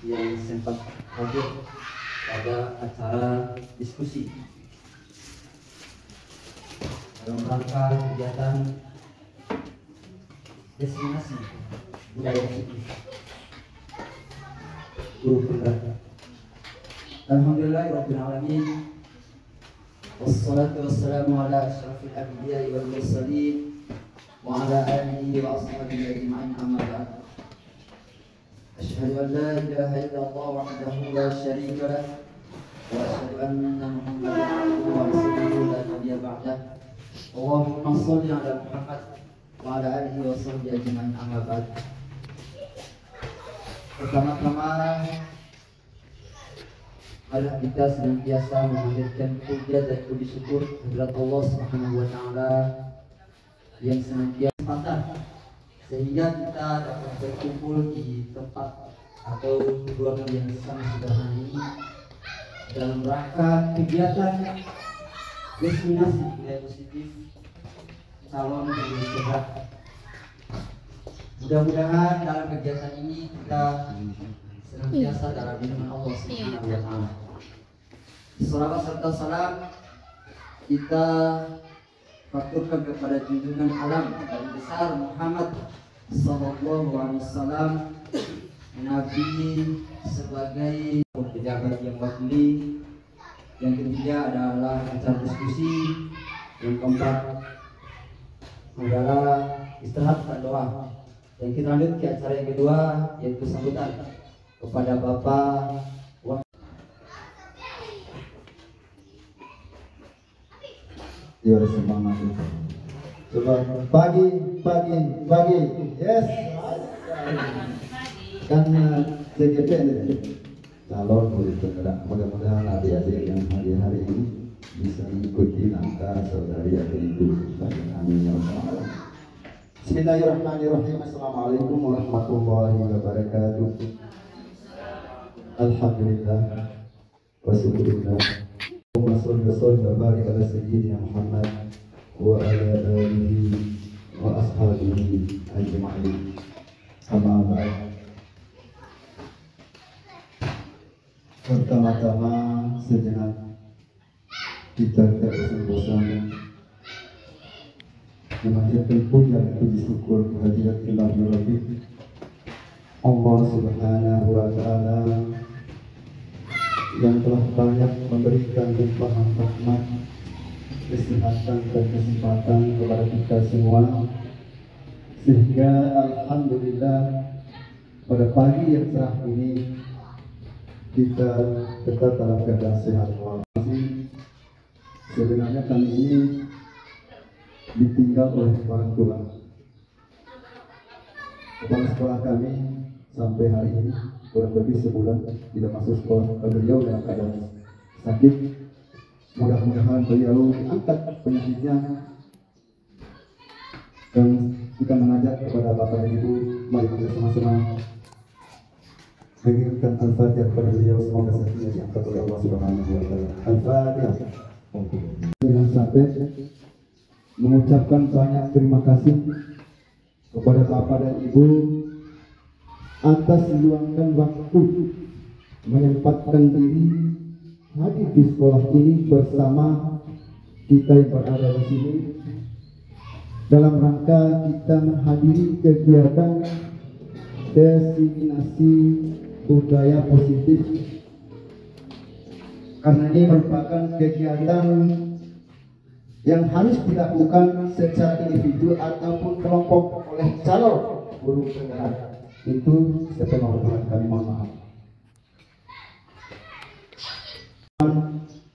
yang sempat hadir pada acara diskusi dalam rangka kegiatan destinasi budaya positif guru penggerak. Alhamdulillahirabbil alamin. Wassalatu wassalamu ala asyrafil anbiya'i wal mursalin wa ala alihi wa ashabihi ajma'in, amma ba'd. Asyhadu an la ilaha illallah wahdahu la syarika lah wa asyhadu anna Muhammadan abduhu wa rasuluhu la nabiyya ba'dah. Allahumma shalli ala Muhammad wa ala alihi wa sahbihi ajma'in, amma ba'd. Pertama-tama marilah kita senantiasa memanjatkan puja dan puji syukur kehadirat Allah Subhanahu wa taala yang senantiasa kesempatan sehingga kita dapat berkumpul di tempat atau ruangan yang sangat sederhana ini dalam rangka kegiatan destinasi budaya positif calon guru sehat. Mudah-mudahan dalam kegiatan ini kita senantiasa dalam lindungan Allah Subhanahu wa taala. Salawat serta salam kita faturkan kepada junjungan alam Nabi besar Muhammad sallallahu alaihi wasallam, Nabi sebagai pejabat yang wakili. Yang ketiga adalah acara diskusi. Yang keempat adalah istirahat dan doa. Dan kita lanjut ke acara yang kedua, yaitu sambutan kepada Bapak Biar semangat itu. Coba pagi, yes. Kan CGP calon guru penggerak. Mudah-mudahan adik-adik yang hadir hari ini bisa mengikuti langkah saudari atau ibu. Amin ya Allah. Bismillahirrahmanirrahim. Assalamualaikum warahmatullahi wabarakatuh. Alhamdulillah wa syukurillah. Allahumma sholli wa barik ala sayyidina Muhammad wa ala alihi wa ashabihi ajma'in. Amma ba'd. Pertama-tama sejenak kita tidak bosan-bosan memanjatkan puja dan puji syukur kehadirat Ilahi Rabbi Allah Subhanahu wa taala yang telah banyak memberikan limpahan rahmat, kesehatan dan kesempatan kepada kita semua, sehingga alhamdulillah pada pagi yang cerah ini kita tetap dalam keadaan sehat walafiat. Sebenarnya kami ini ditinggal oleh orang tua. Kepala sekolah kami sampai hari ini kurang lebih sebulan tidak masuk sekolah. Beliau dalam keadaan sakit. Mudah-mudahan beliau angkat penyakitnya. Dan kita mengajak kepada Bapak dan Ibu, mari kita sama-sama mengirimkan Al-Fatihah kepada beliau. Semoga sakitnya diangkat oleh Allah Subhanahu wa taala. Al-Fatihah. Dengan sampai mengucapkan banyak terima kasih kepada Bapak dan Ibu atas meluangkan waktu menyempatkan diri hadir di sekolah ini bersama kita yang berada di sini dalam rangka kita menghadiri kegiatan destinasi budaya positif, karena ini merupakan kegiatan yang harus dilakukan secara individu ataupun kelompok oleh calon guru penggerak. Itu sepenuh kami mohon maaf.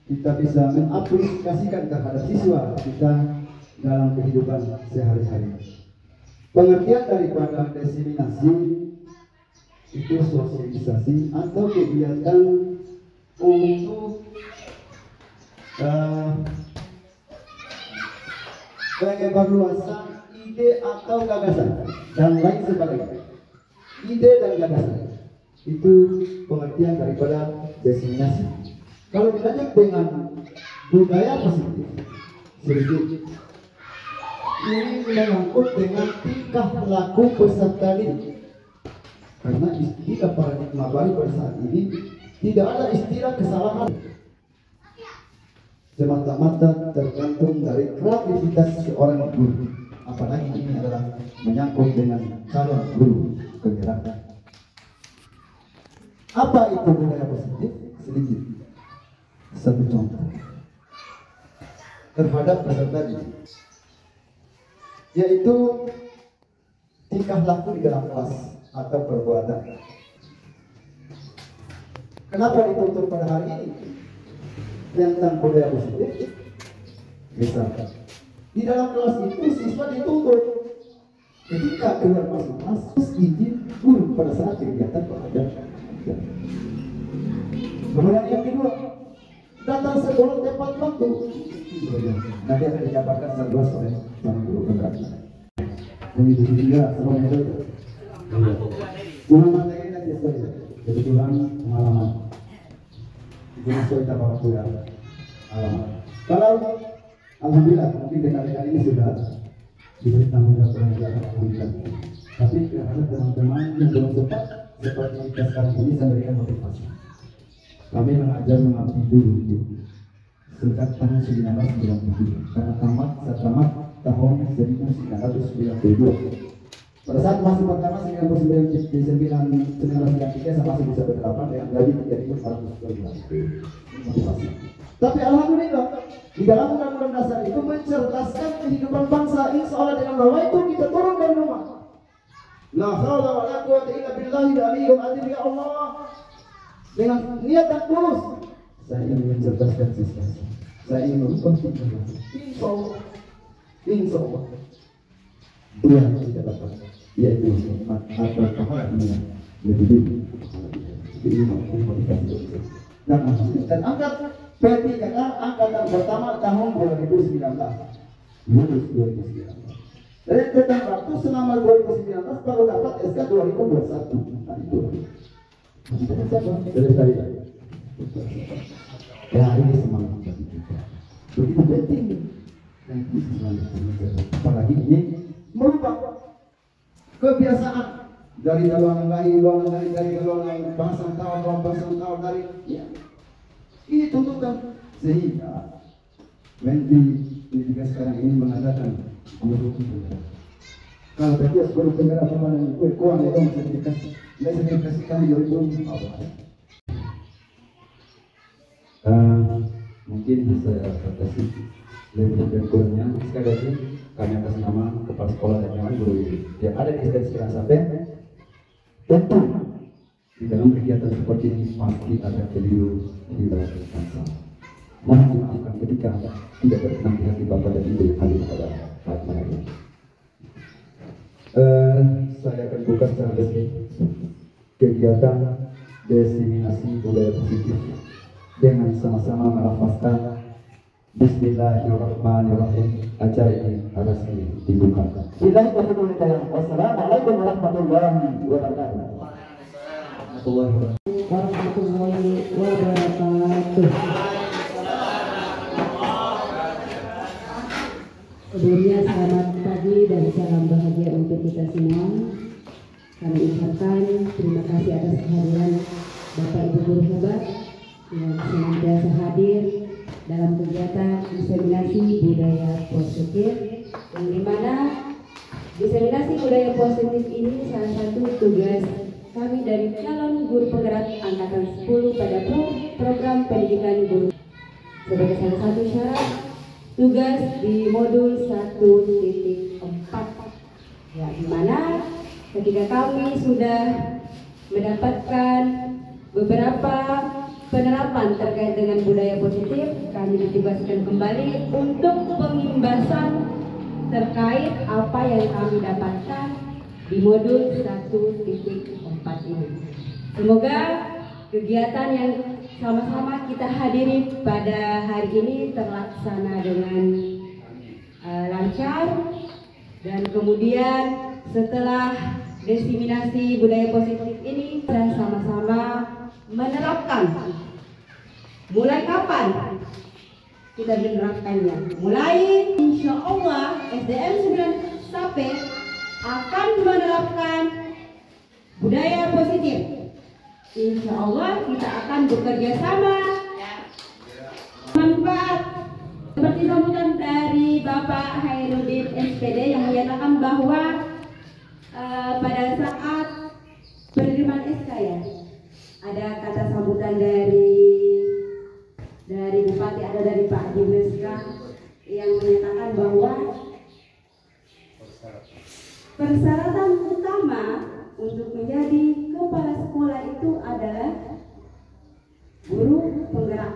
Kita bisa mengaplikasikan terhadap siswa kita dalam kehidupan sehari-hari. Pengertian daripada destinasi itu sosialisasi atau kegiatan untuk pengevaluasan ide atau gagasan dan lain sebagainya. Ide dan gagasan itu pengertian daripada destinasi. Kalau dilanjut dengan budaya positif, sedikit ini menyangkut dengan tingkah laku peserta didik. Karena istilah paradigma baru pada saat ini tidak ada istilah kesalahan, semata-mata tergantung dari kreativitas seorang guru. Apalagi ini adalah menyangkut dengan calon guru kegiatan. Apa itu budaya positif? Sedikit satu contoh terhadap peserta didik, yaitu tingkah laku di dalam kelas atau perbuatan. Kenapa dituntut pada hari ini tentang budaya positif? Misalkan di dalam kelas itu siswa dituntut ketika keluar masuk kelas izin guru pada saat kegiatan pelajaran. Kemudian yang kedua, datang sekolah tepat waktu. Nanti akan dijabarkan setelah oleh sang guru penggerak. Begitu juga semuanya itu. Cuma materi nanti saja. Kebetulan pengalaman. Jadi kita bawa pulang alamat. Kalau alhamdulillah mungkin dekade-dekade ini sudah diberi tanggung jawab pengajaran alhamdulillah. Tapi terhadap teman-teman yang belum sempat seperti kita sekarang ini saya berikan motivasi. Kami mengajar mengabdi dulu sejak tahun 1997 karena saya tamat tahun 1992. Pada saat masih pertama 1993 saya masih bisa berhadapan dengan gaji 3.400 per bulan. Motivasi. Tapi alhamdulillah di dalam undang-undang dasar itu mencerdaskan kehidupan bangsa. Insya Allah dengan bahwa itu kita turun dari rumah. La haula wa la quwwata illa billahi al-aliyyil azim. Ya Allah, dengan niat dan tulus saya ingin mencerdaskan siswa. Saya ingin merubah pikiran. Insya Allah, insya Allah. Dua yang kita dapat, yaitu nikmat atau pahala dunia lebih dulu. Jadi motivasi dan angkat P3K angkatan pertama tahun 2019. Lulus 2019. Dari tentang waktu selama 2019 baru dapat SK 2021. Nah itu. Dari tadi. Ya hari ini semangat bagi kita. Begitu penting. Dan itu selalu apalagi ini merubah kebiasaan dari luar negeri, dari luar bangsa tahun dari ya. Ini tuntutan sehingga Menteri Pendidikan sekarang ini mengadakan guru penggerak. Kalau tadi guru penggerak apa yang kurang itu sertifikasi kami itu apa? Mungkin bisa kasih lebih dan kurangnya. Sekali lagi kami atas nama kepala sekolah dan yang guru ini yang ada di sekitar sampai tentu di dalam kegiatan seperti ini pasti ada keliru di dalam bangsa. Mohon dimaafkan ketika tidak berkenan di hati Bapak dan Ibu yang hadir pada saat ini. Saya akan buka secara resmi kegiatan diseminasi budaya positif dengan sama-sama melafazkan Bismillahirrahmanirrahim. Acara ini resmi dibuka. Wassalamualaikum warahmatullahi wabarakatuh. Warahmatullahi wabarakatuh. Sebelumnya selamat pagi dan salam bahagia untuk kita semua. Kami ucapkan terima kasih atas kehadiran Bapak Ibu guru hebat yang senantiasa hadir dalam kegiatan diseminasi budaya positif, yang dimana diseminasi budaya positif ini salah satu tugas kami dari calon guru penggerak angkatan 10 pada program pendidikan guru sebagai salah satu syarat tugas di modul 1.4, ya, dimana ketika kami sudah mendapatkan beberapa penerapan terkait dengan budaya positif, kami ditugaskan kembali untuk pengimbasan terkait apa yang kami dapatkan di modul 1.4 ini. Semoga kegiatan yang sama-sama kita hadiri pada hari ini terlaksana dengan lancar, dan kemudian setelah diseminasi budaya positif ini kita sama-sama menerapkan. Mulai kapan kita menerapkannya? Mulai insya Allah SDM 9 SAPE akan menerapkan budaya positif. Insya Allah kita akan bekerja sama. Manfaat seperti sambutan dari Bapak Hairudin SPD yang menyatakan bahwa pada saat penerimaan SK ya, ada kata sambutan dari Bupati, ada dari Pak Dimeska yang menyatakan bahwa persyaratan utama untuk menjadi kepala sekolah itu adalah guru penggerak.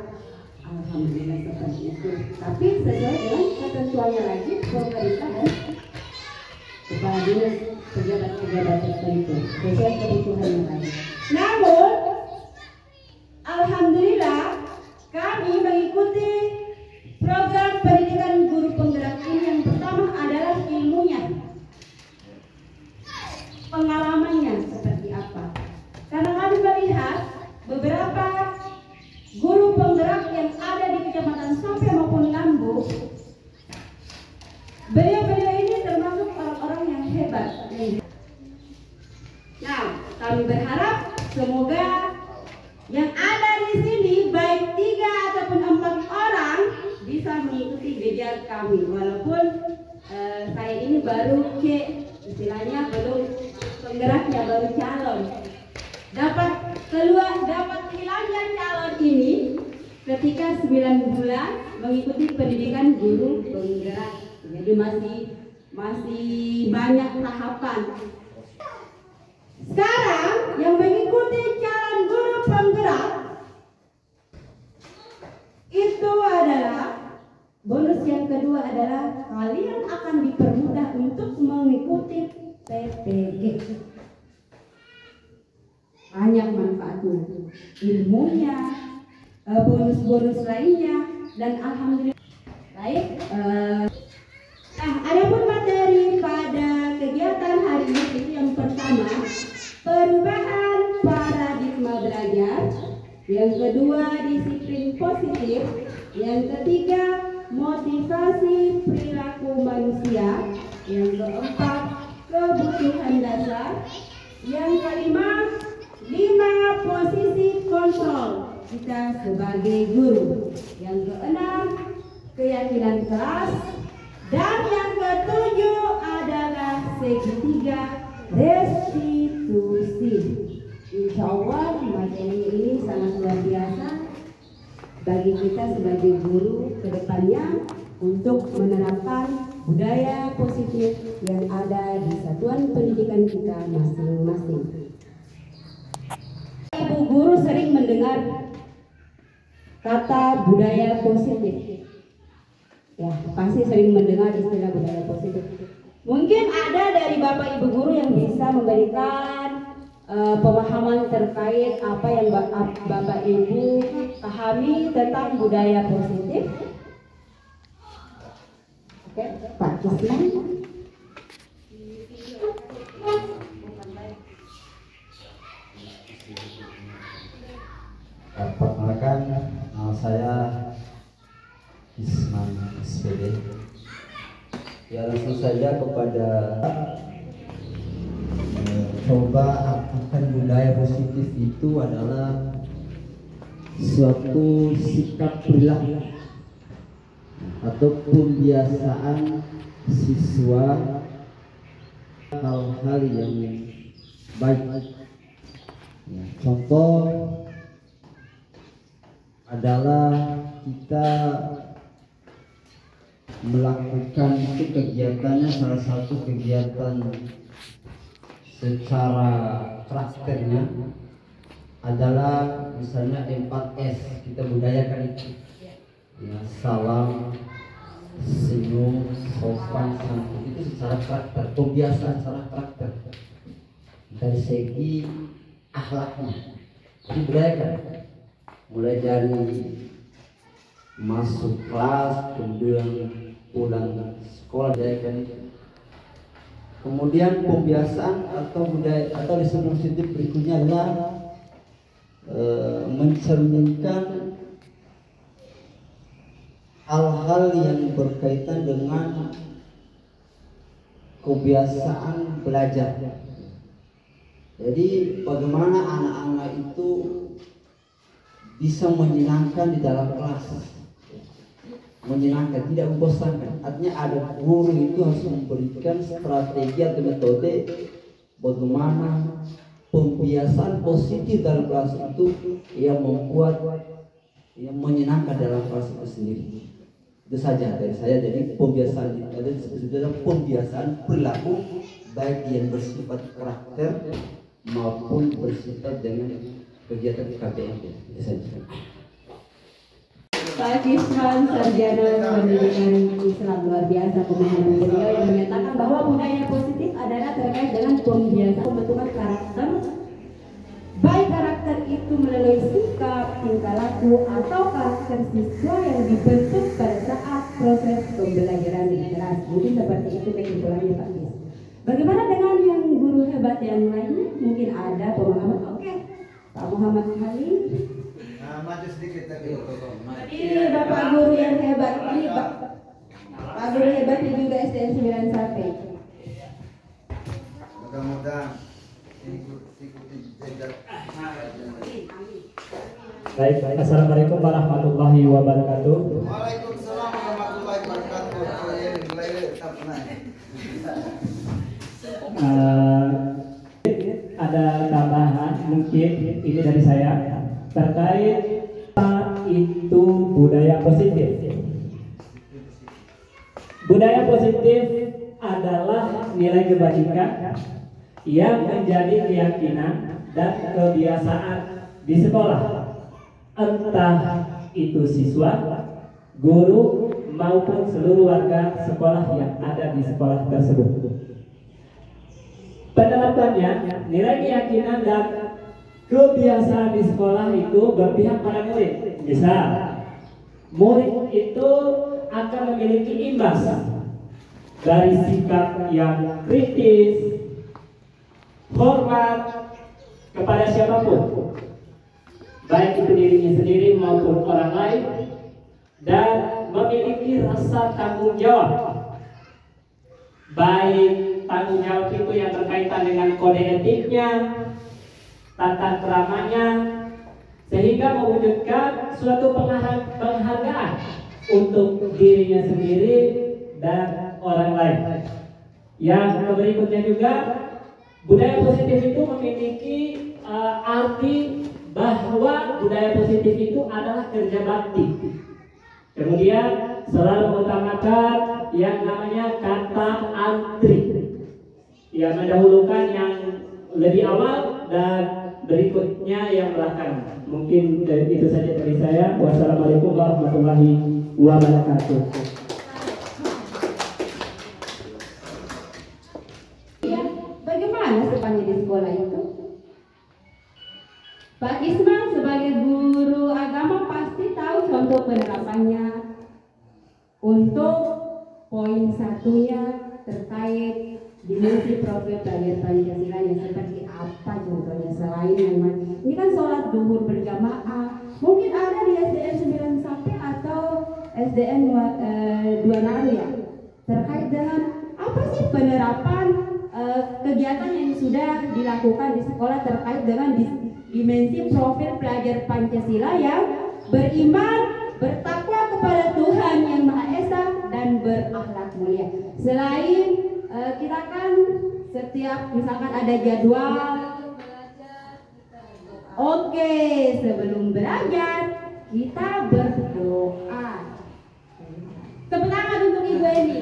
Alhamdulillah seperti itu. Tapi sesuai dengan ketentuannya lagi pemerintah dan kepala dinas pejabat-pejabat tertentu sesuai kebutuhan yang ada. Namun, alhamdulillah kami mengikuti program pendidikan guru penggerak ini. Yang pertama adalah ilmunya, pengalamannya seperti apa. Karena kami melihat beberapa guru penggerak yang ada di Kecamatan Sampai maupun Lambu, beliau-beliau ini termasuk orang-orang yang hebat. Nah, kami berharap semoga yang ada di sini baik 3 ataupun 4 orang bisa mengikuti jejak kami. Walaupun saya ini baru istilahnya belum penggeraknya, baru calon. Dapat hilangnya calon ini ketika 9 bulan mengikuti pendidikan guru penggerak. Jadi masih banyak tahapan. Sekarang yang mengikuti calon guru penggerak itu adalah bonus yang kedua adalah kalian akan dipermudah untuk mengikuti PPG. Banyak manfaatnya, ilmunya, bonus-bonus lainnya, dan alhamdulillah. Baik, adapun materi pada kegiatan hari ini itu yang pertama perubahan paradigma belajar, yang kedua disiplin positif, yang ketiga motivasi perilaku manusia, yang keempat kebutuhan dasar, yang kelima 5 posisi kontrol kita sebagai guru, yang keenam keyakinan kelas, dan yang ketujuh adalah segitiga restitusi. Insya Allah materi ini sangat luar biasa bagi kita sebagai guru ke depannya untuk menerapkan budaya positif yang ada di satuan pendidikan kita masing-masing. Ibu guru sering mendengar kata budaya positif. Ya, pasti sering mendengar istilah budaya positif. Mungkin ada dari Bapak Ibu guru yang bisa memberikan pemahaman terkait apa yang Bapak Ibu pahami tentang budaya positif. Oke, Pak Kisman. Perkenalkan, nama saya Isman SPD. Ya, langsung saja kepada coba artikan budaya positif itu adalah suatu sikap perilaku atau pembiasaan siswa hal-hal yang baik. Ya, contoh adalah kita melakukan itu kegiatannya, salah satu kegiatan secara prakteknya adalah misalnya 4S, kita budayakan itu ya, salam, senyum, sopan, santun, itu secara praktek, pembiasaan secara praktek dari segi akhlaknya dibudayakan, mulai dari masuk kelas, kemudian pulang sekolah dibudayakan itu. Kemudian pembiasaan atau budaya atau disiplin positif berikutnya adalah mencerminkan hal-hal yang berkaitan dengan kebiasaan belajar. Jadi bagaimana anak-anak itu bisa menyenangkan di dalam kelas, menyenangkan, tidak membosankan. Artinya ada guru itu harus memberikan strategi atau metode bagaimana pembiasaan positif dalam kelas itu yang membuat yang menyenangkan dalam kelas itu sendiri. Itu saja dari saya. Jadi pembiasaan ada dalam pembiasaan perilaku baik yang bersifat karakter maupun bersifat dengan kegiatan KBM. Itu saja. Pak Kisman, sarjana pendidikan Islam, luar biasa pemahaman beliau yang menyatakan bahwa budaya positif adalah terkait dengan pembiasaan pembentukan karakter, baik karakter itu melalui sikap, tingkah laku, atau karakter siswa yang dibentuk pada saat proses pembelajaran di kelas. Mungkin seperti itu kesimpulannya Pak Kis. Bagaimana dengan yang guru hebat yang lainnya? Mungkin ada pemahaman. Oke, Pak Muhammad Halim. Maju sedikit lagi. Ini Bapak guru yang hebat ini Pak guru hebat ini juga SDN 9 Sate. Mudah-mudahan ikuti jejak. Baik, assalamualaikum warahmatullahi wabarakatuh. Waalaikumsalam warahmatullahi wabarakatuh. Ada tambahan mungkin ini dari saya terkait apa itu budaya positif. Budaya positif adalah nilai kebaikan yang menjadi keyakinan dan kebiasaan di sekolah, entah itu siswa, guru maupun seluruh warga sekolah yang ada di sekolah tersebut. Penerapannya, nilai keyakinan dan kebiasaan di sekolah itu berpihak pada murid. Misal, murid itu akan memiliki imbas dari sikap yang kritis, hormat kepada siapapun, baik itu dirinya sendiri maupun orang lain, dan memiliki rasa tanggung jawab, baik tanggung jawab itu yang berkaitan dengan kode etiknya, tata keramanya, sehingga mewujudkan suatu penghargaan untuk dirinya sendiri dan orang lain. Yang berikutnya juga, budaya positif itu memiliki arti bahwa budaya positif itu adalah kerja bakti. Kemudian selalu mengutamakan yang namanya kata antri, yang mendahulukan yang lebih awal dan berikutnya yang belakang. Mungkin itu saja dari saya. Wassalamualaikum warahmatullahi wabarakatuh. Ya, bagaimana sepanjang di sekolah itu? Pak Kisman sebagai guru agama pasti tahu contoh penerapannya. Untuk poin satunya terkait dimensi profil pelajar Pancasila yang seperti apa contohnya selain memang ini kan sholat zuhur berjamaah, mungkin ada di SDN 9 Sape atau SDN 2 Naru ya, terkait dengan apa sih penerapan kegiatan yang sudah dilakukan di sekolah terkait dengan dimensi profil pelajar Pancasila yang beriman, bertakwa kepada Tuhan Yang Maha Esa dan berakhlak mulia. Selain kita kan setiap misalkan ada jadwal, oke, sebelum belajar kita berdoa. Tepuk tangan untuk Ibu Eni.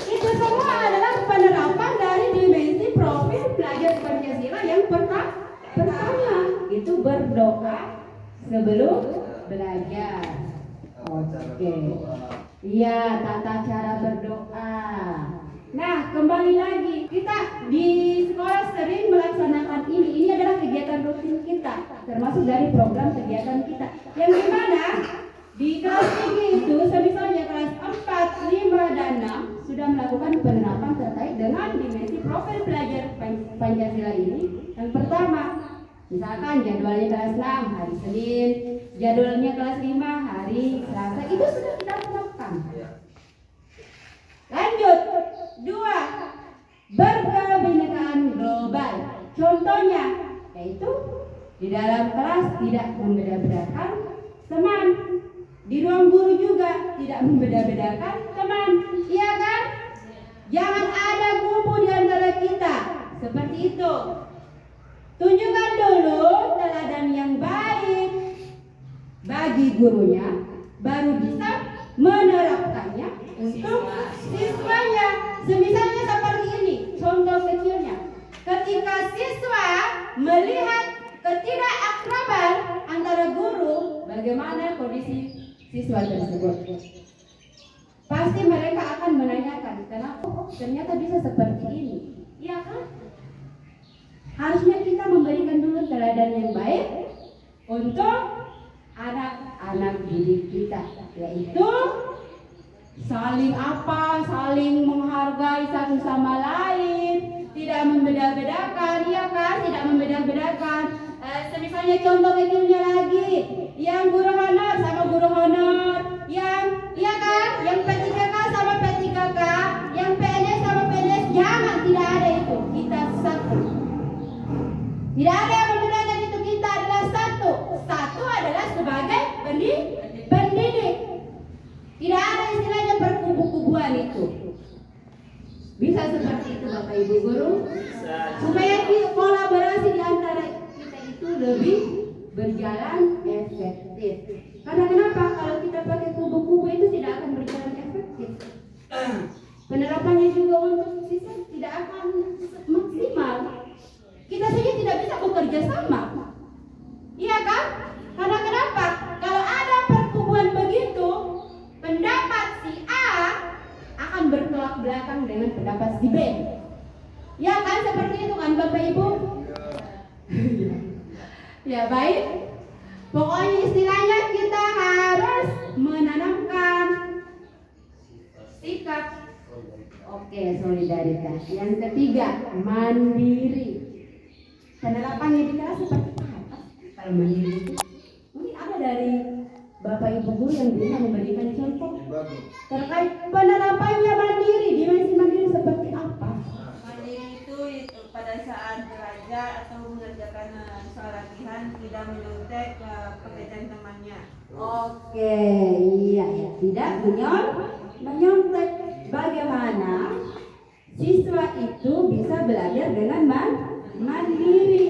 Itu semua adalah penerapan dari dimensi profil pelajar Pancasila yang pertama itu berdoa sebelum belajar. Oke. Iya, tata cara berdoa. Nah, kembali lagi, kita di sekolah sering melaksanakan ini. Ini adalah kegiatan rutin kita, termasuk dari program kegiatan kita. Yang dimana di kelas tinggi itu, misalnya kelas 4, 5, dan 6 sudah melakukan penerapan terkait dengan dimensi profil pelajar Pancasila ini. Yang pertama, misalkan jadwalnya kelas 6 hari Senin, jadwalnya kelas 5 hari Selasa, itu sudah kita terapkan. Lanjut, 2, berkebinekaan global. Contohnya yaitu di dalam kelas tidak membeda-bedakan teman, di ruang guru juga tidak membeda-bedakan teman, iya kan? Jangan ada kubu di antara kita seperti itu. Tunjukkan dulu teladan yang baik bagi gurunya, baru bisa menerapkannya untuk siswanya. Semisalnya seperti ini, contoh kecilnya. Ketika siswa melihat ketidakakraban antara guru, bagaimana kondisi siswa tersebut? Pasti mereka akan menanyakan, kenapa ternyata bisa seperti ini? Iya kan? Harusnya kita memberikan dulu teladan yang baik untuk anak-anak didik kita, yaitu saling menghargai satu sama lain, tidak membeda-bedakan, iya kan? Tidak membeda-bedakan. Misalnya contoh kecilnya lagi, yang guru honor sama guru honor, yang iya kan? Yang P3K sama P3K, yang PNS sama PNS, jangan, tidak ada itu. Kita satu. Tidak ada yang membedakan itu, kita adalah satu. Satu adalah sebagai pendidik. Tidak ada istilahnya berkubu-kubuan itu. Bisa seperti itu Bapak Ibu Guru, supaya kolaborasi di antara kita itu lebih berjalan efektif. Karena kenapa? Kalau kita pakai kubu-kubu itu tidak akan berjalan efektif. Penerapannya juga untuk siswa tidak akan maksimal. Kita saja tidak bisa bekerja sama. Iya kan? Karena kenapa? Kalau ada perkubuan begitu, pendapat si A akan bertolak belakang dengan pendapat si B. Ya kan, seperti itu kan Bapak Ibu? Ya baik. Pokoknya istilahnya kita harus menanamkan sikap solidaritas. Yang ketiga, mandiri. Penerapannya di kelas seperti apa? Kalau mandiri itu mungkin ada dari Bapak Ibu Guru yang bisa memberikan contoh terkait penerapannya mandiri. Dimensi mandiri seperti apa? Mandiri itu pada saat belajar atau mengerjakan soal latihan tidak menyontek pekerjaan temannya. Oke, iya, tidak menyontek. Bagaimana siswa itu bisa belajar dengan mandiri.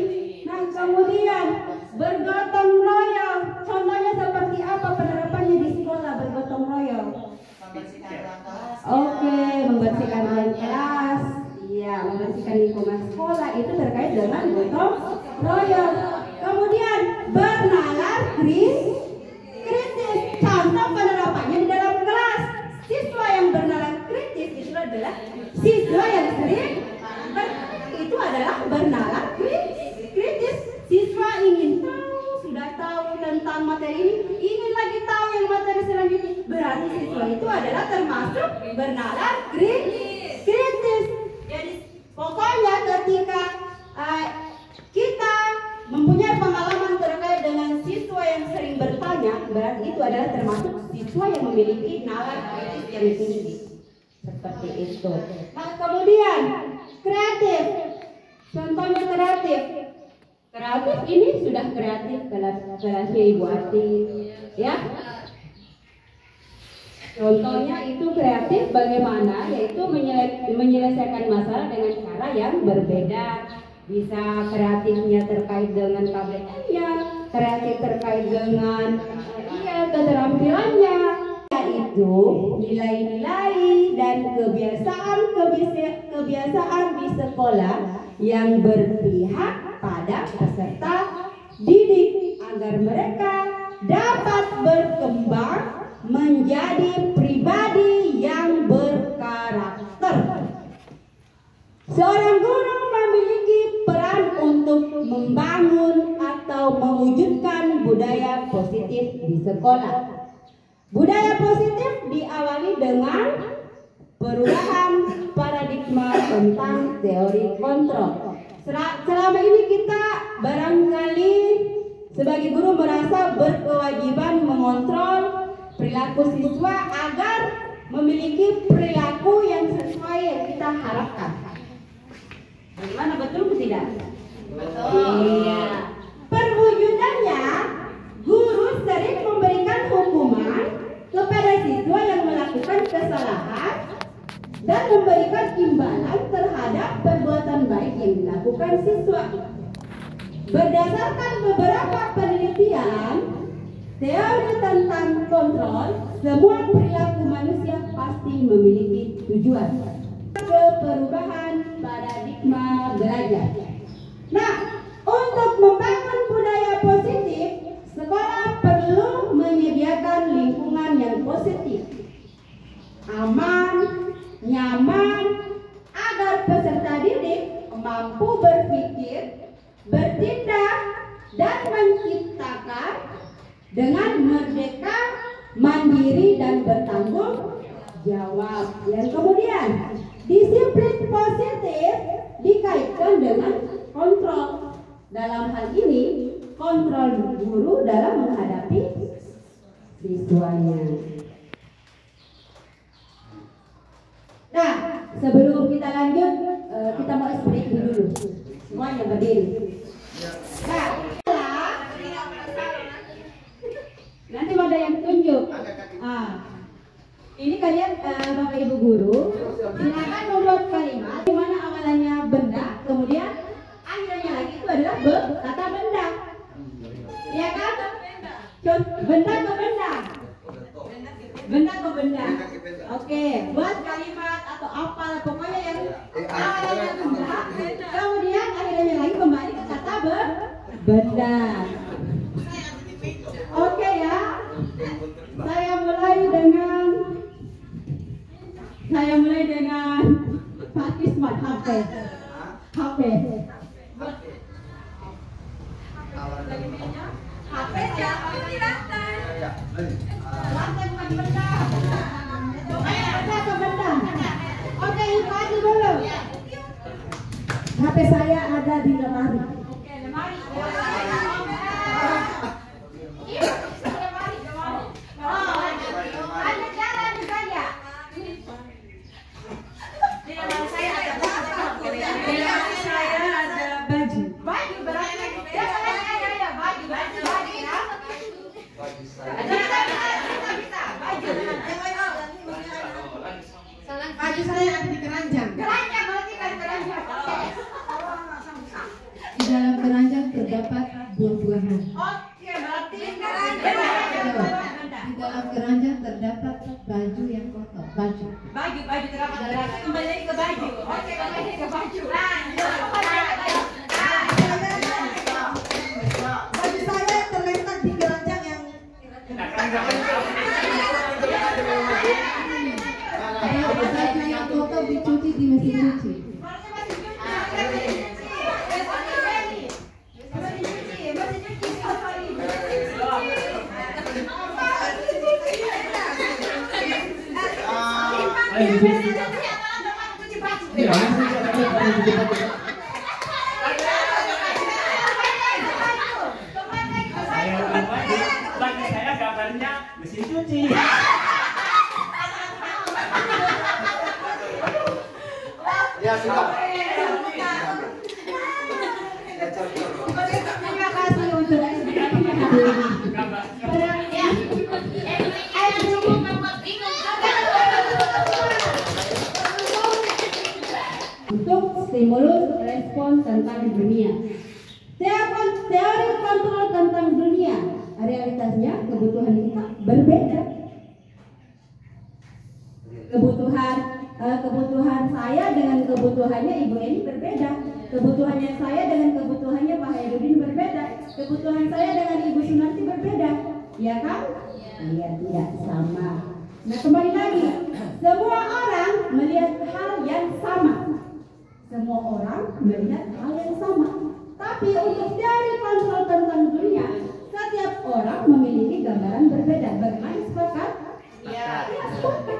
Nah, kemudian bergotong royong. Contohnya seperti apa penerapannya di sekolah bergotong royong? Oke, membersihkan ruang kelas. Iya, membersihkan lingkungan sekolah itu terkait dengan gotong royong. Kemudian bernalar kritis. Contoh penerapannya di dalam kelas. Siswa yang bernalar kritis itu adalah siswa yang sering itu adalah bernalar kritis. Siswa ingin tahu, sudah tahu tentang materi ini, ingin lagi tahu yang materi selanjutnya. Berarti siswa itu adalah termasuk bernalar kritis. Jadi pokoknya ketika kita mempunyai pengalaman terkait dengan siswa yang sering bertanya, berarti itu adalah termasuk siswa yang memiliki nalar kritis yang tinggi. Seperti itu. Nah, kemudian kreatif. Contohnya kreatif. Kreatif ini sudah kreatif kelasnya Ibu Ati, ya. Contohnya itu kreatif bagaimana, yaitu menyelesaikan masalah dengan cara yang berbeda. Bisa kreatifnya terkait dengan KBM-nya, kreatif terkait dengan keterampilannya, yaitu nilai-nilai dan kebiasaan di sekolah yang berpihak pada peserta didik agar mereka dapat berkembang menjadi pribadi yang berkarakter. Seorang guru memiliki peran untuk membangun atau mewujudkan budaya positif di sekolah. Budaya positif diawali dengan perubahan paradigma tentang teori kontrol. Selama ini kita barangkali sebagai guru merasa berkewajiban mengontrol perilaku siswa agar memiliki perilaku yang sesuai yang kita harapkan. Bagaimana, betul atau tidak? Iya. Perwujudannya, guru sering memberikan hukuman kepada siswa yang melakukan kesalahan dan memberikan imbalan terhadap perbuatan baik yang dilakukan siswa. Berdasarkan beberapa penelitian, teori tentang kontrol, semua perilaku manusia pasti memiliki tujuan ke perubahan paradigma belajar. Nah, untuk membangun budaya positif, sekolah perlu menyediakan lingkungan yang positif, aman, nyaman, agar peserta didik mampu berpikir, bertindak, dan menciptakan dengan merdeka, mandiri, dan bertanggung jawab. Yang kemudian, disiplin positif dikaitkan dengan kontrol. Dalam hal ini, kontrol guru dalam menghadapi siswanya. Nah, sebelum kita lanjut, kita mau explain dulu. Semuanya berdiri. Nah, nanti ada yang tunjuk. Ini kalian Bapak Ibu guru, silakan membuat kalimat di mana awalannya benda, kemudian akhirnya lagi itu adalah kata benda. Ya kan? Benda ke benda. Benda ke benda. Oke, buat kalimat atau apalah pokoknya yang awalnya benda, kemudian akhirnya lagi kembali ke kata benda. Oke ya. Saya mulai dengan Pak Ismat HP. HP siapa silahkan. Lantai bukan benda. Benda ke benda. Oke, itu aja dulu. HP saya ada di lemari. Oke, lemari. Baju saya ada di keranjang. Keranjang, berarti kan keranjang. Di dalam keranjang terdapat buah-buahan. Oke, berarti keranjang. Di dalam keranjang terdapat baju yang kotor. Baju terdapat berarti kembali lagi ke baju. Oke, kembali ke baju. Baju saya terletak di keranjang yang baju yang kotor dicuci di mesin cuci. Bagi saya gambarnya mesin cuci. Ya sudah. Terima kasih untuk untuk stimulus respon tentang dunia. Teori kontrol tentang dunia, realitasnya kebutuhan kita berbeda. Kebutuhan saya dengan kebutuhannya Ibu Eni berbeda. Kebutuhannya saya dengan kebutuhannya Pak Hairudin berbeda. Kebutuhan saya dengan Ibu Sunarti berbeda. Ya kan? Iya, tidak sama. Nah, kembali lagi, semua orang melihat hal yang sama. Semua orang melihat hal yang sama. Tapi untuk teori kontrol tentang dunia, setiap orang memiliki gambaran berbeda. Bagaimana, sepakat? Iya, sepakat.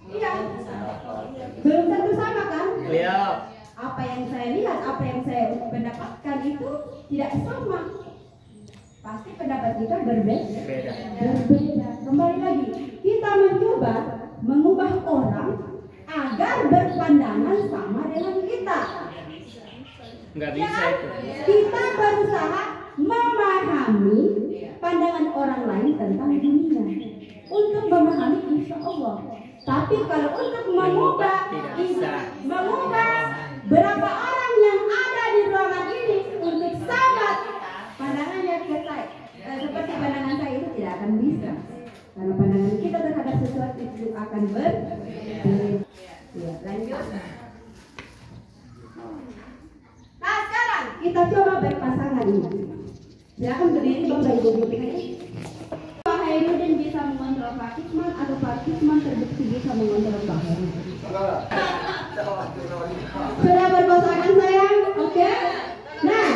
Iya. Belum tentu sama kan? Iya. Apa yang saya lihat, apa yang saya pendapatkan itu tidak sama. Pasti pendapat kita berbeda. Berbeda. Kembali lagi, kita mencoba mengubah orang agar berpandangan sama dengan kita. Nggak bisa itu. Kita berusaha memahami pandangan orang lain tentang dunia untuk memahami insya Allah. Tapi kalau untuk mengubah berapa orang yang ada di ruangan ini untuk sama pandangannya ke saya, seperti pandangan saya itu tidak akan bisa. Karena pandangan kita terhadap sesuatu itu akan berbeda. Ya, lanjut. Nah sekarang kita coba berpasangan ini. Silakan berdiri Bapak Ibu ini. Pak Hairudin bisa mengontrol Pak Kisman atau Pak Kisman terbukti bisa mengontrol Pak Hairudin. Sudah berpasangan sayang? Oke. Nah.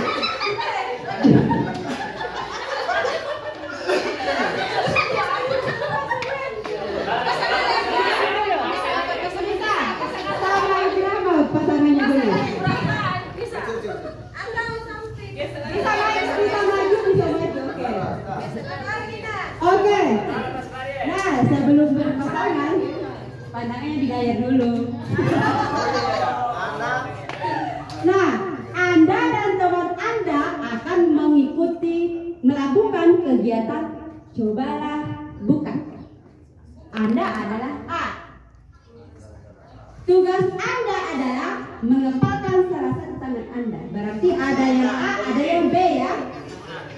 Pasangannya dulu. Bisa maju. Oke. Nah, sebelum berpasangan, pandangannya digayar dulu. Nah, Anda dan teman Anda akan melakukan kegiatan cobalah buka. Anda adalah A. Tugas Anda adalah mengepalkan salah satu tangan Anda. Berarti ada yang A, ada yang B ya.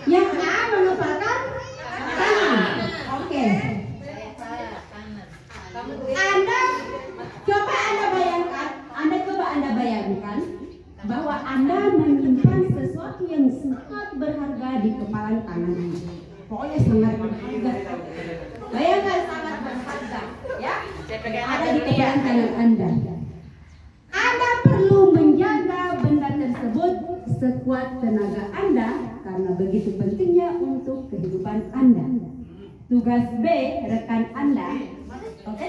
Yang A mengepalkan tangan. Oke. Anda coba Anda bayangkan bahwa Anda menyimpan sesuatu yang sangat berharga di kepalan tangan Anda. Pokoknya sangat berharga. Bayangkan sangat berharga, ya. Ada di kepalan tangan Anda. Anda perlu menjaga benda tersebut sekuat tenaga Anda karena begitu pentingnya untuk kehidupan Anda. Tugas B rekan Anda,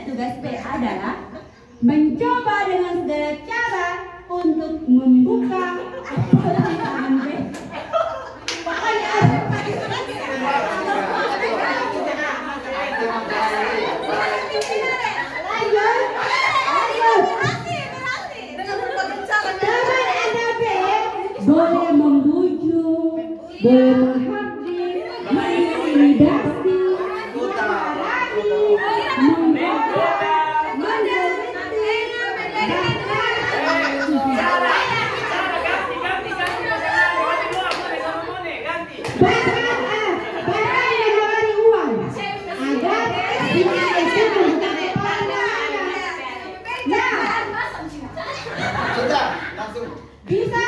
tugas B adalah mencoba dengan segala cara untuk membuka tangan B. Boleh membujuk, boleh menghabis, mengintimidasi, mengharani, menggoda, meneliti, bahkan yang nawari uang agar bisa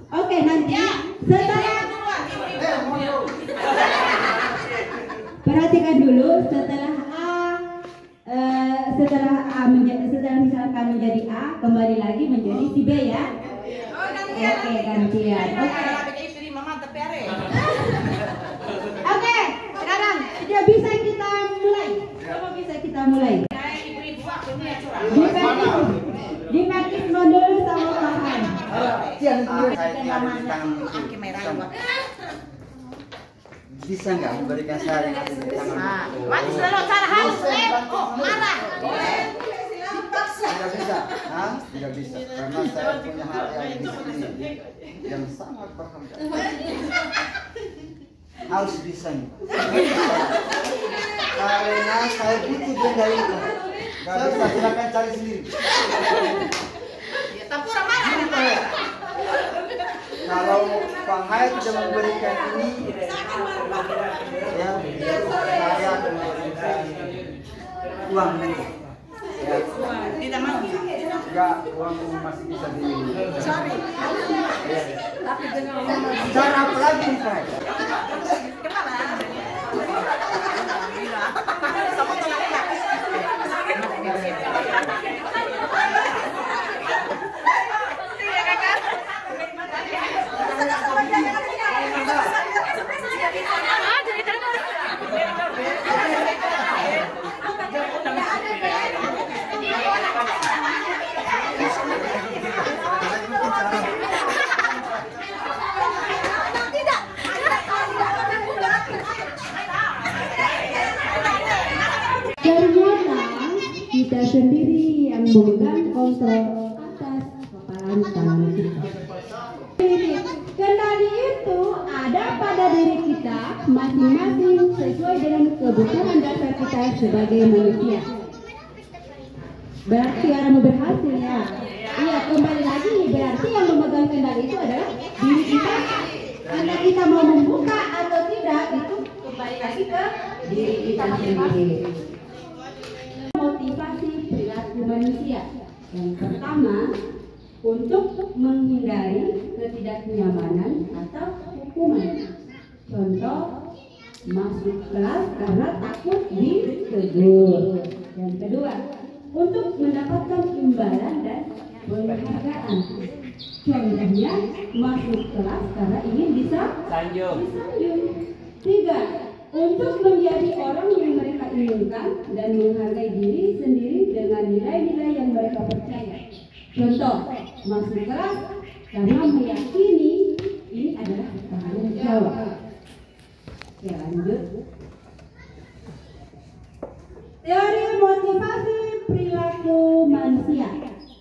Oke, nanti setelah perhatikan dulu setelah misalkan menjadi A kembali lagi menjadi si B ya. Oke, gantian. Oke, sekarang sudah bisa kita mulai. Coba bisa kita mulai. Di Markis dulu sama Pahan. Bisa nggak memberikan saya Mati selalu cara halus, marah. Tidak bisa, tidak bisa karena saya punya hal yang di sini yang sangat berharga. Harus bisa nih. Karena saya butuh benda itu. Gak bisa, silakan cari sendiri. Tampura mana? Kalau Bang Hai tidak memberikan ini, ya saya akan memberikan uang nanti. Ya. Tidak mau. Enggak, uang masih bisa dicari. Ya. Tapi dengan Cara apa lagi nih Pak? kemana? Tidak. sendiri yang memegang kontrol atas kepalan tangan kita. Kendali itu ada pada diri kita masing-masing sesuai dengan kebutuhan dasar kita sebagai manusia. Berarti orang mau berhasil ya. Iya, kembali lagi berarti yang memegang kendali itu adalah diri kita. Karena kita mau membuka atau tidak itu kembali lagi ke diri kita sendiri. Motivasi perilaku manusia. Yang pertama, untuk menghindari ketidaknyamanan atau hukuman. Contoh, masuk kelas karena takut ditegur. Yang kedua, untuk mendapatkan imbalan dan penghargaan. Contohnya, masuk kelas karena ingin bisa disanjung. Tiga, untuk menjadi orang yang mereka inginkan dan menghargai diri sendiri dengan nilai-nilai yang mereka percaya. Contoh, masuk kelas karena meyakini ini adalah tanggung jawab. Oke, lanjut. Teori motivasi perilaku manusia,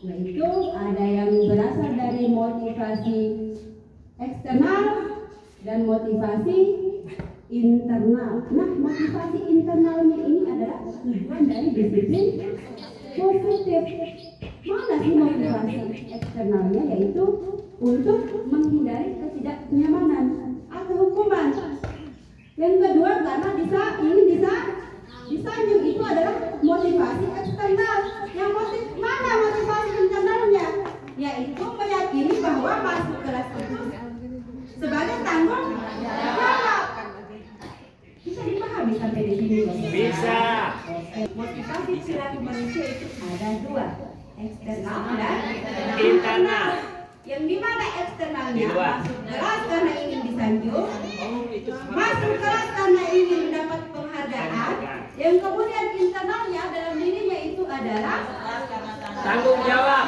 yaitu ada yang berasal dari motivasi eksternal dan motivasi internal. Nah, motivasi internalnya ini adalah tujuan dari disiplin positif. Mana sih motivasi eksternalnya, yaitu untuk menghindari ketidaknyamanan atau hukuman. Yang kedua, karena ingin disanjung, itu adalah motivasi eksternal. Yang mana motivasi internalnya? Yaitu meyakini bahwa masuk kelas itu sebagai tanggung jawab. Bisa dipahami sampai di sini? Bisa. Motivasi perilaku manusia itu ada dua, eksternal dan Internal. Yang dimana eksternalnya masuk kelas karena ingin disanjung, masuk kelas karena ingin mendapat penghargaan. Yang kemudian internalnya dalam dirinya itu adalah Tanggung jawab.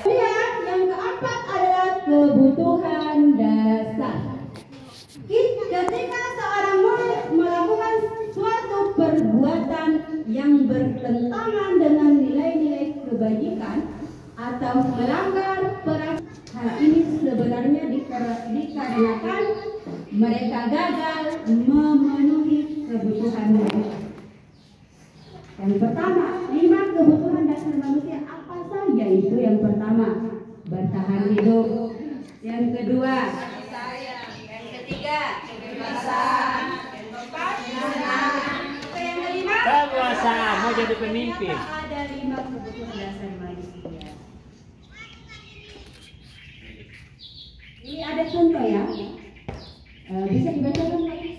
Kemudian yang keempat adalah kebutuhan dasar. Ketika seorang murid melakukan suatu perbuatan yang bertentangan dengan nilai-nilai kebajikan atau melanggar peraturan, hal ini sebenarnya dikarenakan mereka gagal memenuhi kebutuhan mereka. Yang pertama, 5 kebutuhan dasar manusia apa saja itu? Yang pertama, bertahan hidup. Yang kedua, yang ketiga, kebebasan. Yang keempat, yang kelima, Kekuasaan. Mau jadi pemimpin. Ada 5 kebutuhan dasar manusia. Ini ada contoh ya. Bisa dibacakan lagi?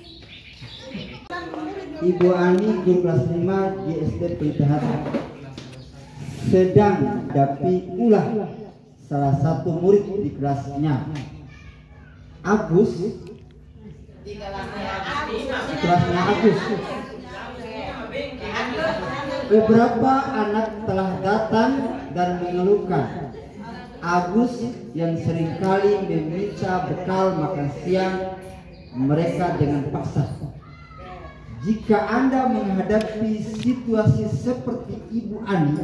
Ibu Ani, guru kelas 5 di SD Pelitahan, sedang dapi ulah salah satu murid di kelasnya, Agus, di kelasnya Agus. Beberapa anak telah datang dan mengeluhkan Agus yang seringkali meminta bekal makan siang mereka dengan paksa. Jika Anda menghadapi situasi seperti Ibu Ani,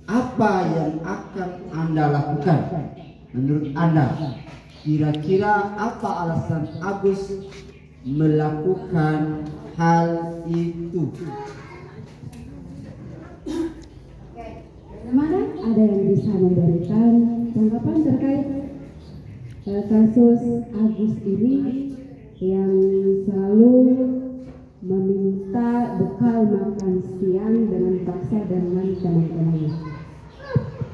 apa yang akan Anda lakukan? Menurut Anda, kira-kira apa alasan Agus melakukan hal itu? Bagaimana ada yang bisa memberikan tanggapan terkait kasus Agus ini yang selalu meminta bekal makan siang dengan paksa dengan teman-temannya?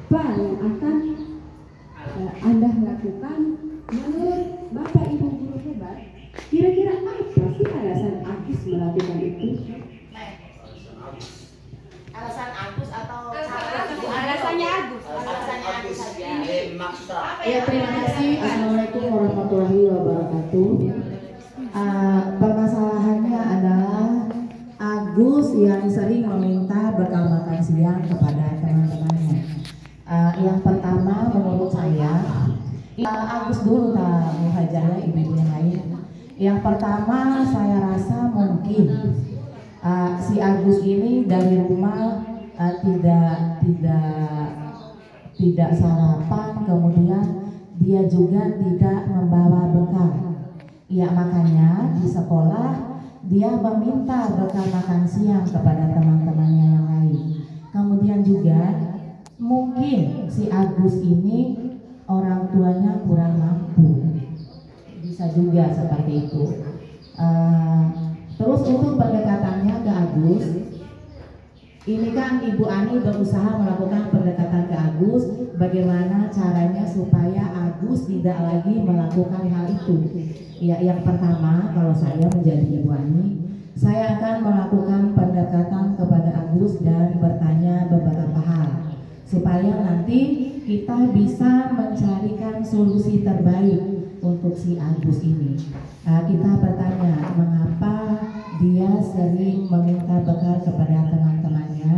Apa yang akan Anda lakukan menurut Bapak Ibu guru hebat? Kira-kira apa sih alasan Agus melakukan itu? Alasan Agus atau Alasannya Agus. alasannya Agus saja. Ya, terima kasih. Assalamualaikum warahmatullahi wabarakatuh. Permasalahannya adalah Agus yang sering meminta bekal makan siang kepada teman-temannya. Yang pertama menurut saya, Agus dulu tak muhajirnya ibu-ibu yang lain. Yang pertama saya rasa mungkin si Agus ini dari rumah tidak sarapan, kemudian dia juga tidak membawa bekal. Ya, makanya di sekolah dia meminta bekal makan siang kepada teman-temannya yang lain. Kemudian juga mungkin si Agus ini orang tuanya kurang mampu, bisa juga seperti itu. Terus untuk pendekatannya ke Agus, ini kan Ibu Ani berusaha melakukan pendekatan ke Agus, bagaimana caranya supaya Agus tidak lagi melakukan hal itu. Ya, yang pertama, kalau saya menjadi Ibu Ani, saya akan melakukan pendekatan kepada Agus dan bertanya beberapa hal supaya nanti kita bisa mencarikan solusi terbaik untuk si Agus ini. Kita bertanya mengapa dia sering meminta bekal kepada teman-temannya,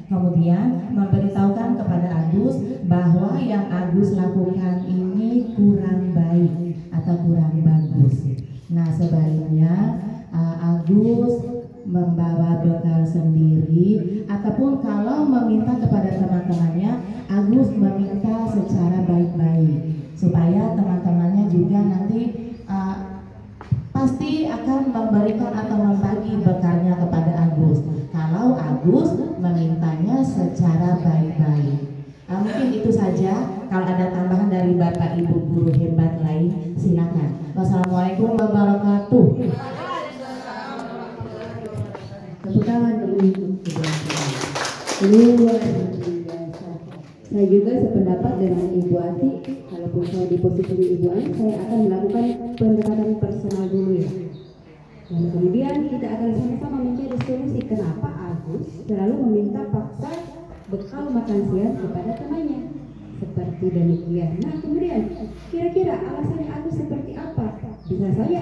kemudian memberitahukan kepada Agus bahwa yang Agus lakukan ini kurang baik atau kurang bagus. Nah, sebaliknya Agus membawa bekal sendiri, ataupun kalau meminta kepada teman-temannya, Agus meminta secara baik-baik supaya teman-temannya juga nanti pasti akan memberikan atau membagi bekalnya kepada Agus kalau Agus memintanya secara baik-baik. Mungkin itu saja. Kalau ada tambahan dari Bapak Ibu guru hebat lain, silakan. Wassalamualaikum warahmatullahi wabarakatuh. Tepuk tangan untuk ini luar biasa. Saya juga sependapat dengan Ibu Ati. Kalaupun saya di posisi Ibu Ati, saya akan melakukan pendekatan personal dulu ya. Dan kemudian kita akan sama-sama mencari solusi kenapa Agus selalu meminta paksa bekal makan siang kepada temannya. Seperti demikian. Nah, kemudian kira-kira alasannya Agus seperti apa? Bisa saja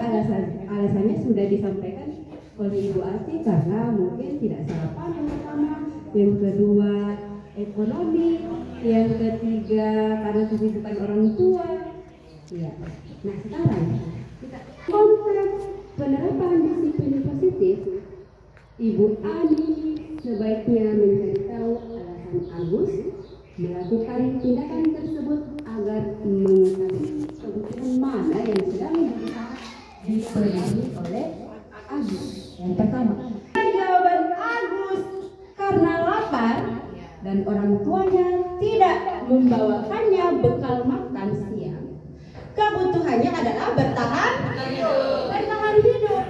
alasannya sudah disampaikan oleh Ibu Ati karena mungkin tidak sarapan yang pertama, yang kedua ekonomi, yang ketiga karena kesibukan orang tua. Ya. Nah, sekarang kita konteks penerapan disiplin positif, Ibu Ani sebaiknya mencari tahu alasan Agus melakukan tindakan tersebut agar mengetahui kebutuhan mana yang sedang dipenuhi oleh Agus. Yang pertama, jawaban Agus karena lapar dan orang tuanya tidak membawakannya bekal makan siang. Kebutuhannya adalah bertahan hidup.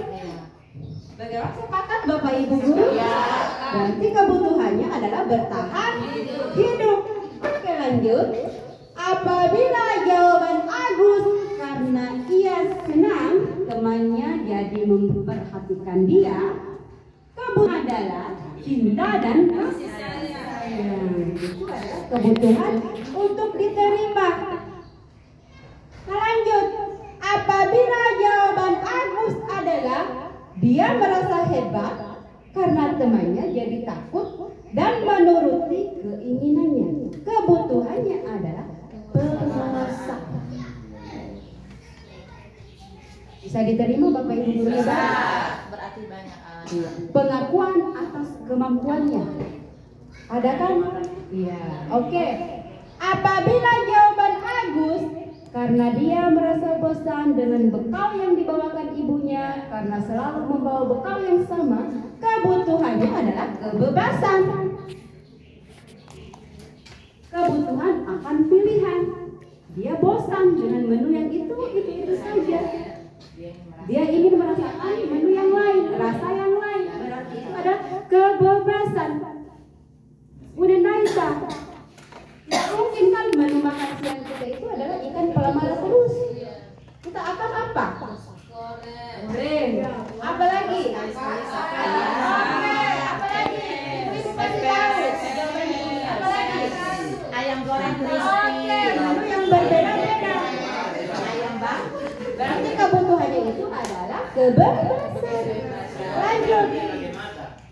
Bagaimana sepakat Bapak Ibu guru? Berarti kebutuhannya adalah bertahan hidup. Oke, lanjut. Apabila jawaban Agus karena ia senang temannya jadi memperhatikan dia, kebutuhan adalah cinta dan kasih sayang. Itu adalah kebutuhan untuk diterima. Nah, lanjut. Apabila jawaban Agus adalah dia merasa hebat karena temannya jadi takut dan menuruti keinginannya, kebutuhannya adalah penguasa. Bisa diterima Bapak Ibu guru? Berarti banyak pengakuan atas kemampuannya. Ada kan? Iya. Oke. Apabila jawaban Agus karena dia merasa bosan dengan bekal yang dibawakan ibunya karena selalu membawa bekal yang sama, kebutuhannya adalah kebebasan. Kebutuhan akan pilihan. Dia bosan dengan menu yang itu saja. Dia ingin merasakan menu yang lain, rasa yang lain. Berarti itu ada kebebasan. Udah Naisa, mungkin kan menu makan siang kita itu adalah ikan pelamara terus. Kita akan apa? Goreng. Apa lagi? Apa lagi? Ibu masih tahu. Apa lagi? ayam goreng crispy. Menu yang berbeda-beda. Ayam bang. Berarti kebutuhannya itu adalah kebebasan. Lanjut.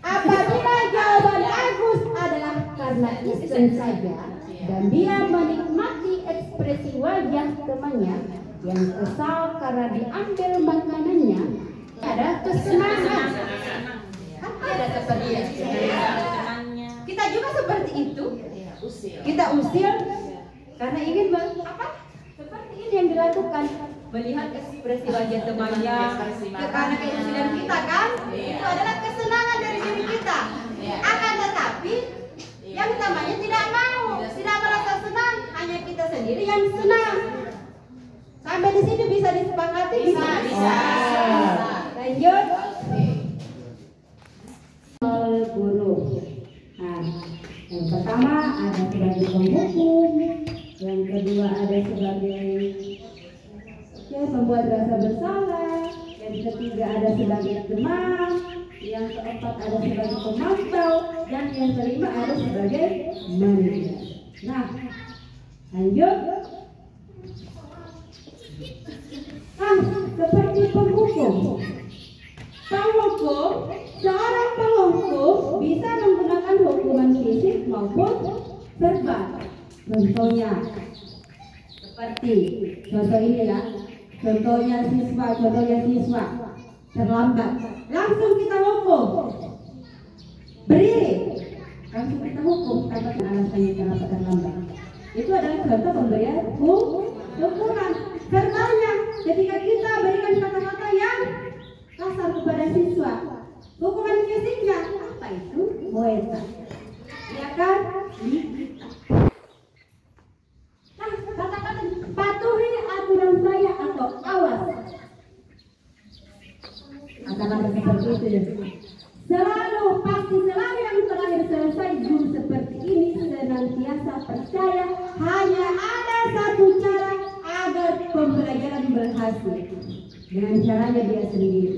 Apabila jawaban Agus adalah karena iseng saja dan dia menikmati ekspresi wajah temannya yang kesal karena diambil makanannya, ada kesenangan. Ada kesenangan. Kita juga seperti itu. Kita usil karena ingin apa? Seperti ini yang dilakukan. Melihat ekspresi wajah temannya, karena keusilan kita kan, itu adalah kesenangan dari diri kita. Akan tetapi yang namanya tidak mau, tidak merasa senang, hanya kita sendiri yang senang. Sampai di sini bisa disepakati? Bisa. Lanjut. Guru. Nah, yang pertama ada sebagai penghukum, yang kedua ada sebagai pembuat rasa bersalah, yang ketiga ada sebagai teman, yang keempat ada sebagai pemantau, dan yang kelima ada sebagai manajer. Nah, lanjut. Nah, seperti penghukum. Penghukum, seorang penghukum bisa menggunakan hukuman fisik maupun verbal. Contohnya, seperti contoh ini ya. Contohnya siswa terlambat, langsung kita hukum. Berdiri, langsung kita hukum tanpa alasannya kenapa terlambat. Itu adalah contoh pemberian hukuman. Verbalnya, ketika kita berikan kata-kata yang kasar kepada siswa. Hukuman fisiknya apa itu? Moeta. Ya kan? Nah, kata-kata patuhi aturan saya atau awas. Kata-kata seperti itu ya. Selalu yang terakhir selesai guru seperti ini senantiasa percaya hanya ada satu cara agar pembelajaran berhasil, dengan caranya dia sendiri.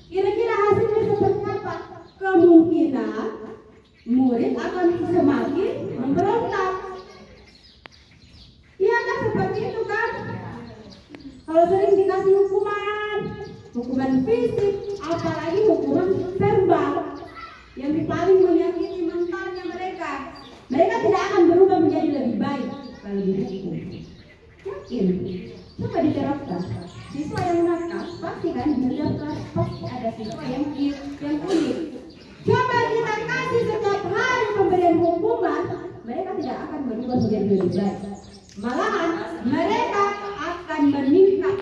Kira-kira hasilnya seperti apa? Kemungkinan murid akan semakin memberontak. Iya kan seperti itu kan? Kalau sering dikasih hukuman fisik, apalagi hukuman verbal yang paling menyakiti mentalnya mereka tidak akan berubah menjadi lebih baik kalau dihukum. Yakin? Coba diterapkan. Siswa yang nakal pasti kan diterapkan, pasti ada siswa yang unik. Coba kita kasih setiap hari pemberian hukuman, mereka tidak akan berubah menjadi lebih baik. Malahan mereka akan meningkat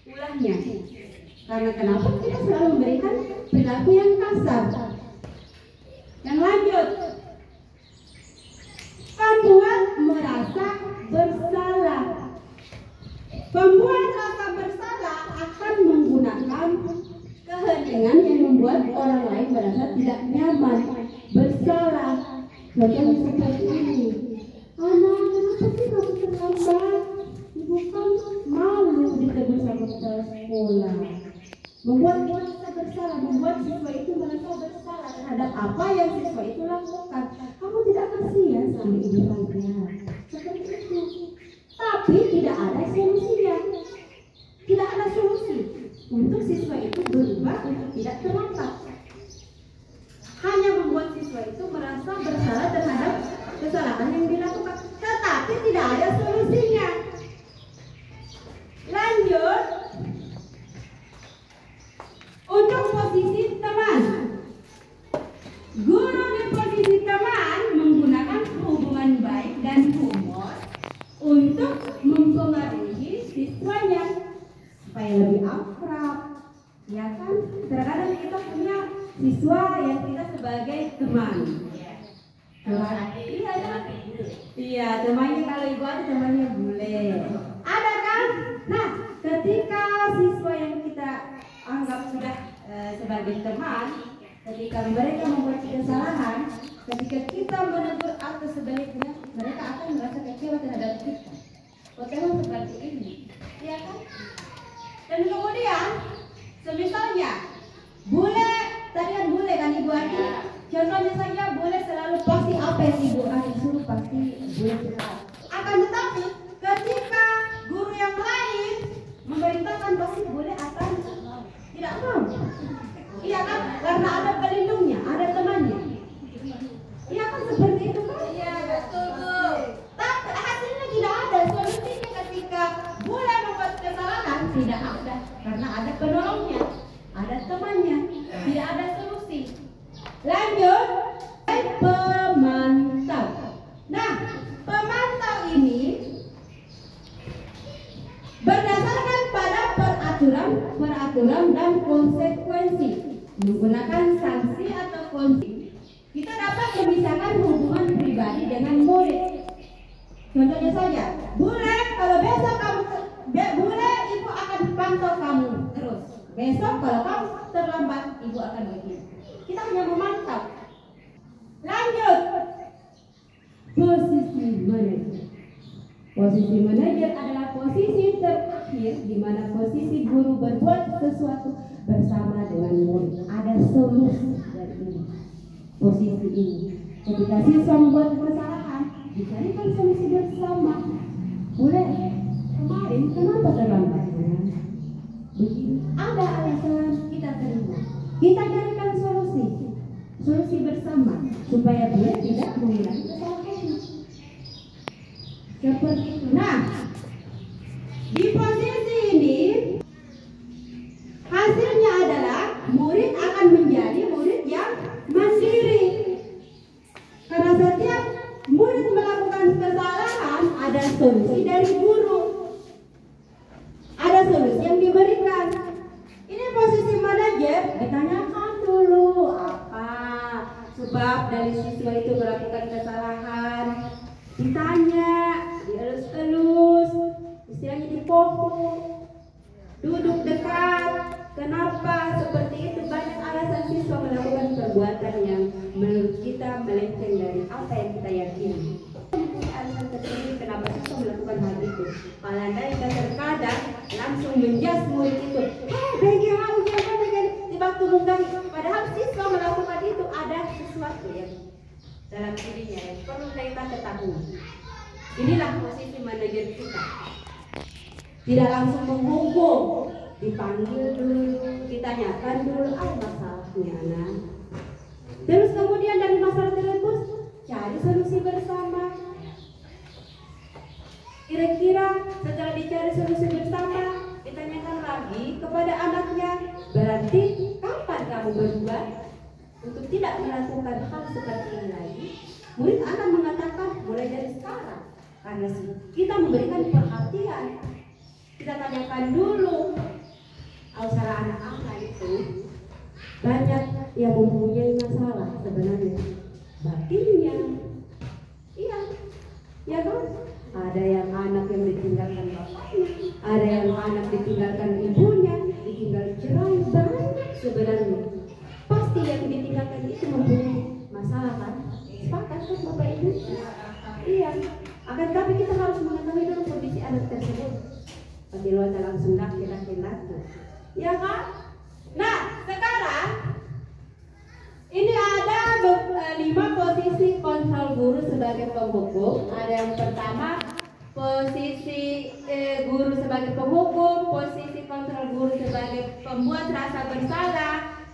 ulahnya. Karena kenapa kita selalu memberikan perilaku yang kasar. Yang lanjut, pembuat merasa bersalah. Pembuat rasa bersalah akan menggunakan keheningan yang membuat orang lain merasa tidak nyaman, bersalah. Contohnya seperti ini. Anak, kenapa sih kamu terlambat? Ibu kan malu ditegur sama kepala sekolah. Membuat merasa bersalah, membuat siswa itu merasa bersalah terhadap apa yang siswa itu lakukan. Kamu tidak kasihan sama ibu saja. Seperti itu. Tapi tidak ada solusinya. Tidak ada solusi untuk siswa itu berubah untuk tidak terlambat. Hanya membuat siswa itu merasa bersalah terhadap kesalahan yang dilakukan, tetapi tidak ada solusinya. Lanjut, untuk posisi teman. Guru di posisi teman menggunakan hubungan baik dan humor untuk mempengaruhi siswanya supaya lebih akrab. Ya kan? Terkadang kita punya siswa yang kita sebagai teman. Iya, temannya kalau ibu ada temannya bule. Ada kan? Nah, ketika siswa yang kita anggap sudah sebagai teman, ketika mereka membuat kesalahan, ketika kita menegur atau sebaliknya, mereka akan merasa kecewa terhadap kita. Potensi seperti ini, ya kan? Dan kemudian, semisalnya bule, tadi kan bule kan ibu Adi. Contohnya saja bule selalu pasti apa yang ibu Adi suruh pasti bule suka. Akan tetapi ketika guru yang lain memerintahkan pasti bule akan tidak mau. Iya kan? Karena ada pelindungnya, ada temannya. Iya kan seperti itu kan? Iya betul Bu. Tapi hasilnya tidak ada solusinya ketika bule membuat kesalahan, tidak ada karena ada penolongnya, ada temannya, tidak ada solusi. Lanjut, peraturan dan konsekuensi. Menggunakan sanksi atau konsekuensi, kita dapat memisahkan hubungan pribadi dengan murid. Contohnya saja, bule, kalau besok kamu bule, ibu akan pantau kamu terus. Besok kalau kamu terlambat, ibu akan begini. Kita hanya memantau. Lanjut, posisi manajer. Posisi manajer adalah posisi terakhir di mana posisi guru berbuat sesuatu bersama dengan murid. Ada solusi dari ini. Posisi ini, ketika siswa membuat kesalahan, dicarikan solusi bersama. Boleh, kemarin kenapa terlambatnya? Begini, ada alasan, kita terima. Kita carikan solusi bersama supaya dia tidak mengulangi kesalahannya. Seperti itu. Nah, di posisi ini hasilnya adalah murid akan menjadi murid yang mandiri. Karena setiap murid melakukan kesalahan, ada solusi dari guru. Ada solusi yang diberikan. Ini posisi manajer, ditanyakan dulu apa sebab dari siswa itu melakukan kesalahan. Ditanya, dielus-elus, istilahnya dipokok, duduk dekat. Kenapa seperti itu? Banyak alasan siswa melakukan perbuatan yang menurut kita melenceng dari apa yang kita yakini. Alasan tersendiri kenapa siswa melakukan hal itu. Kalau mereka terkadang langsung menjas murid itu, bagaimana tiba tunggang. Padahal siswa melakukan itu ada sesuatu yang dalam dirinya yang perlu kita ketahui. Inilah posisi manajer kita. Tidak langsung menghukum, dipanggil dulu, ditanyakan dulu masalahnya, nah. Terus kemudian dari masalah tersebut cari solusi bersama. Kira-kira setelah dicari solusi bersama, ditanyakan lagi kepada anaknya, berarti kapan kamu berubah untuk tidak melakukan hal seperti ini lagi? Murid akan mengatakan mulai dari sekarang, karena kita memberikan perhatian. Kita tanyakan dulu. Saudara anak-anak itu banyak yang mempunyai masalah sebenarnya batinnya. Iya, ya kan? Ada yang anak yang ditinggalkan bapaknya, ada yang anak ditinggalkan ibunya, ditinggal cerai, banyak sebenarnya. Pasti yang ditinggalkan itu mempunyai masalah kan? Sepakat kan Bapak Ibu? Iya. Akan tapi kita harus mengetahui dulu kondisi anak tersebut. Bagi luar langsung laki-laki. Ya kan? Nah, sekarang ini ada 5 posisi kontrol guru sebagai penghukum. Ada yang pertama, posisi guru sebagai penghukum, posisi kontrol guru sebagai pembuat rasa bersalah,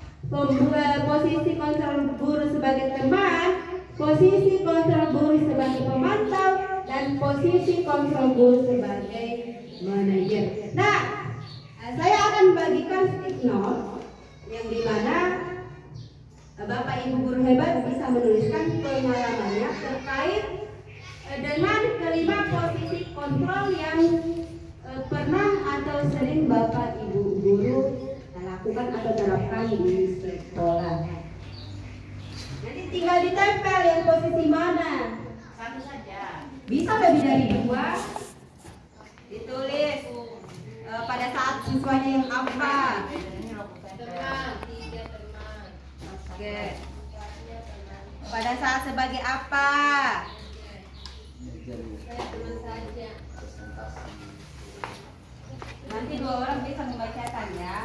posisi kontrol guru sebagai teman, posisi kontrol guru sebagai pemantau, dan posisi kontrol guru sebagai manajer. Nah, saya akan bagikan stick note yang dimana Bapak Ibu guru hebat bisa menuliskan pengalamannya terkait dengan kelima posisi kontrol yang pernah atau sering Bapak Ibu guru lakukan atau terapkan di sekolah. Nanti tinggal ditempel yang posisi mana. Satu saja. Bisa lebih dari 2. Ditulis pada saat siswanya yang apa. Teman. Oke. Pada saat sebagai apa? Teman saja. Nanti 2 orang bisa membacakan ya.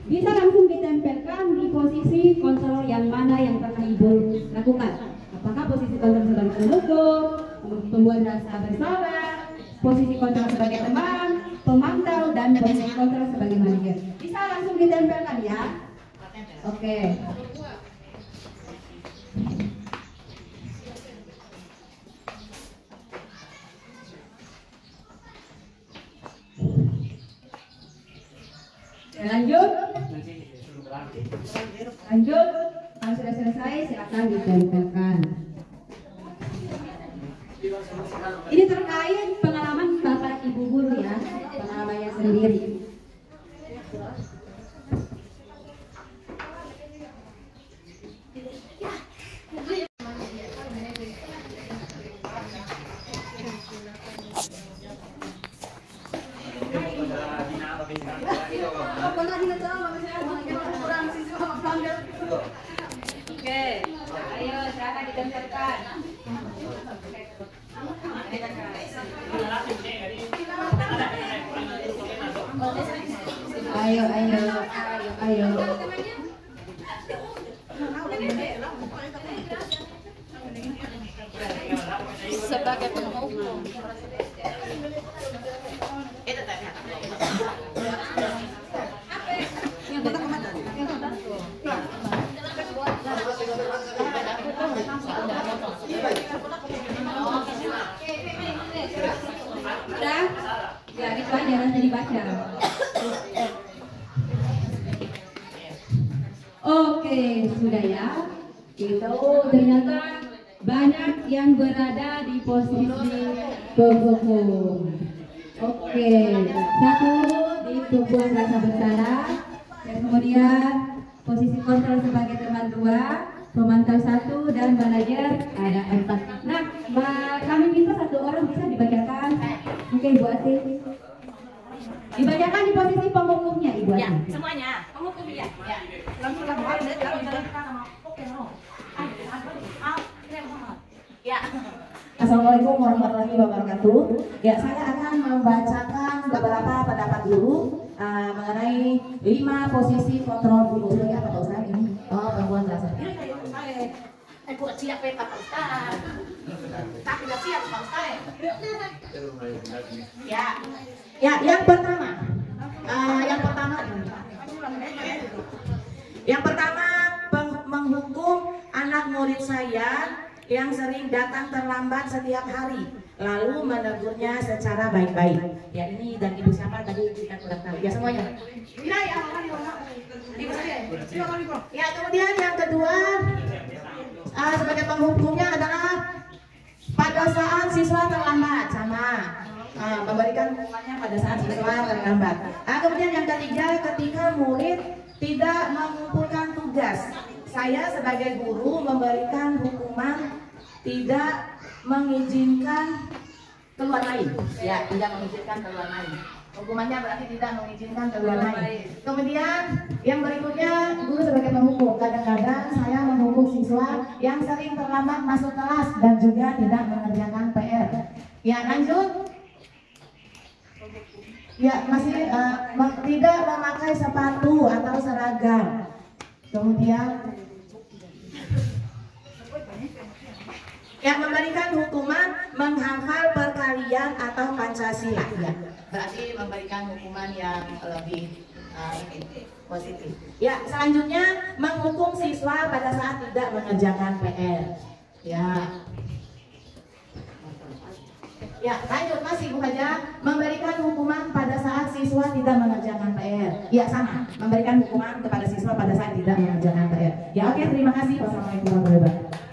bisa langsung ditempelkan di posisi kontrol yang mana yang pernah Ibu lakukan. Apakah posisi kontrol sebagai pendukung, pembuat rasa bersalah, posisi kontrol sebagai teman, pemantau, dan posisi kontrol sebagai manajer. Bisa langsung ditempelkan ya. Oke. Lanjut. Kalau sudah selesai silakan ditempelkan. Ini terkait pengalaman Bapak Ibu guru ya, pengalamannya sendiri. Oke, ayo silakan ditempelkan. Ayo. Sebagai penghukum. Udah? Ya, itu aja nanti dibaca. Oke, sudah ya. Itu ternyata banyak yang berada di posisi penghukum. Oke, satu di pembuat rasa bersalah, dan kemudian posisi kontrol sebagai teman dua, pemantau satu, dan manajer ada 4. Nah, kami minta satu orang bisa dibacakan. Oke, Ibu Ati. Dibacakan di posisi penghukumnya, Ibu Ati. Ya, semuanya. Penghukum ya. Ya. Ya. Assalamualaikum warahmatullahi wabarakatuh. Ya, saya akan membacakan beberapa pendapat guru mengenai 5 posisi kontrol guru. Ini apa Pak Ustaz ini? Oh, perempuan rasa. Buat siap ya Pak Ustaz. Tapi nggak siap Pak Ustaz. Ya. Ya, yang pertama, menghukum anak murid saya yang sering datang terlambat setiap hari, lalu menegurnya secara baik-baik. Ya, ini dan ibu siapa tadi kita kurang tahu. Ya, semuanya. Ya, kemudian yang kedua, sebagai penghukumnya adalah pada saat siswa terlambat, sama memberikan hukumannya pada saat siswa terlambat. Kemudian yang ketiga, ketika murid tidak mengumpulkan tugas, saya sebagai guru memberikan hukuman tidak mengizinkan keluar lain. Ya, tidak mengizinkan keluar lain. Hukumannya berarti tidak mengizinkan keluar lain. Kemudian yang berikutnya, guru sebagai penghukum, kadang-kadang saya menghukum siswa yang sering terlambat masuk kelas dan juga tidak mengerjakan PR. Ya, lanjut. Ya, masih tidak memakai sepatu atau seragam. Kemudian yang memberikan hukuman menghafal perkalian atau Pancasila. Ya, berarti memberikan hukuman yang lebih positif. Ya, selanjutnya menghukum siswa pada saat tidak mengerjakan PR. Ya, lanjut masih Bu Haja, memberikan hukuman pada saat siswa tidak mengerjakan PR. Ya, sama, memberikan hukuman kepada siswa pada saat tidak mengerjakan PR. Ya, oke, terima kasih. Wassalamualaikum warahmatullahi wabarakatuh.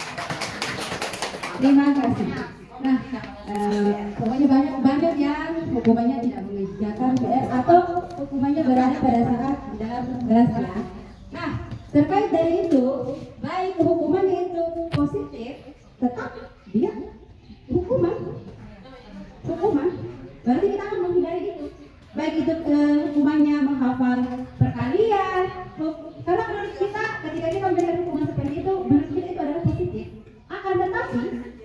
Terima kasih. Nah, pokoknya banyak yang hukumannya tidak mengerjakan PR atau hukumannya berada pada saat dalam kelas ya. Nah, terkait dari itu, baik hukuman itu positif, tetap dia hukuman. Berarti kita akan menghindari itu. Baik itu hukumannya menghafal perkalian, karena menurut kita ketika kita memberikan hukuman seperti itu, menurut kita itu adalah positif. Akan tetapi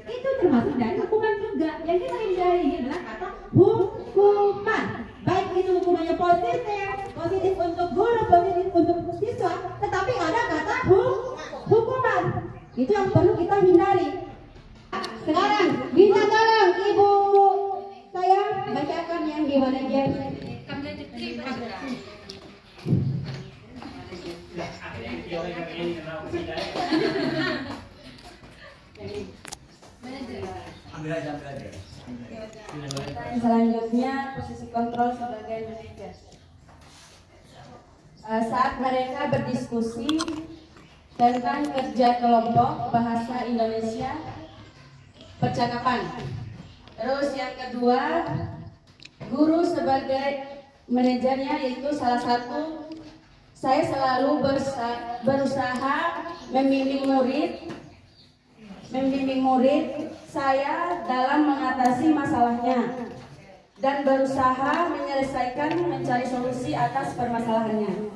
itu termasuk dari hukuman juga. Yang kita hindari ini adalah kata hukuman. Baik itu hukumannya positif untuk guru, positif untuk samping ada kata hukuman. Itu yang perlu kita hindari. Sekarang minta tolong ibu saya bacakan yang di manajer. Selanjutnya posisi kontrol sebagai manajer. Saat mereka berdiskusi tentang kerja kelompok bahasa Indonesia percakapan. Terus yang kedua, guru sebagai manajernya, yaitu salah satu, saya selalu berusaha membimbing murid saya dalam mengatasi masalahnya dan berusaha mencari solusi atas permasalahannya.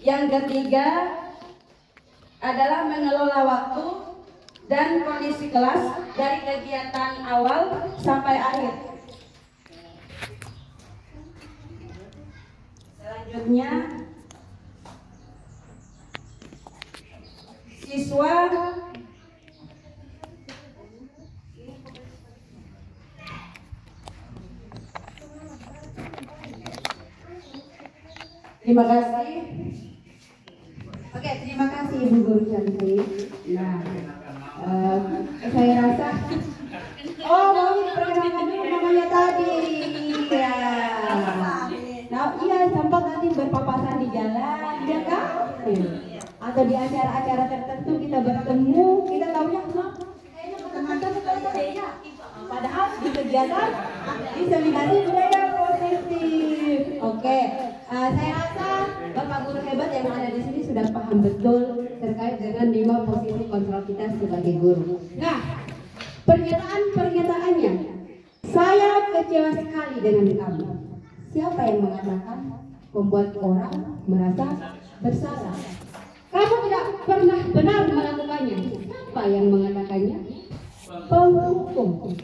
Yang ketiga adalah mengelola waktu dan kondisi kelas dari kegiatan awal sampai akhir. Selanjutnya, siswa terima kasih. Oke, terima kasih Ibu Guru cantik. Nah, saya rasa mau diperkenalkan dulu namanya tadi. Ya. Nah, iya, sempat nanti berpapasan di jalan, ya kan? Atau di acara-acara tertentu kita bertemu, kita tahunya kayaknya teman-teman. Padahal di kegiatan diseminasi budaya positif. Oke, saya rasa Bapak Guru hebat yang ada di sini sudah paham betul terkait dengan 5 posisi kontrol kita sebagai guru. Nah, pernyataannya, saya kecewa sekali dengan kamu. Siapa yang mengatakan membuat orang merasa bersalah? Kamu tidak pernah benar melakukannya. Siapa yang mengatakannya? Penghukum.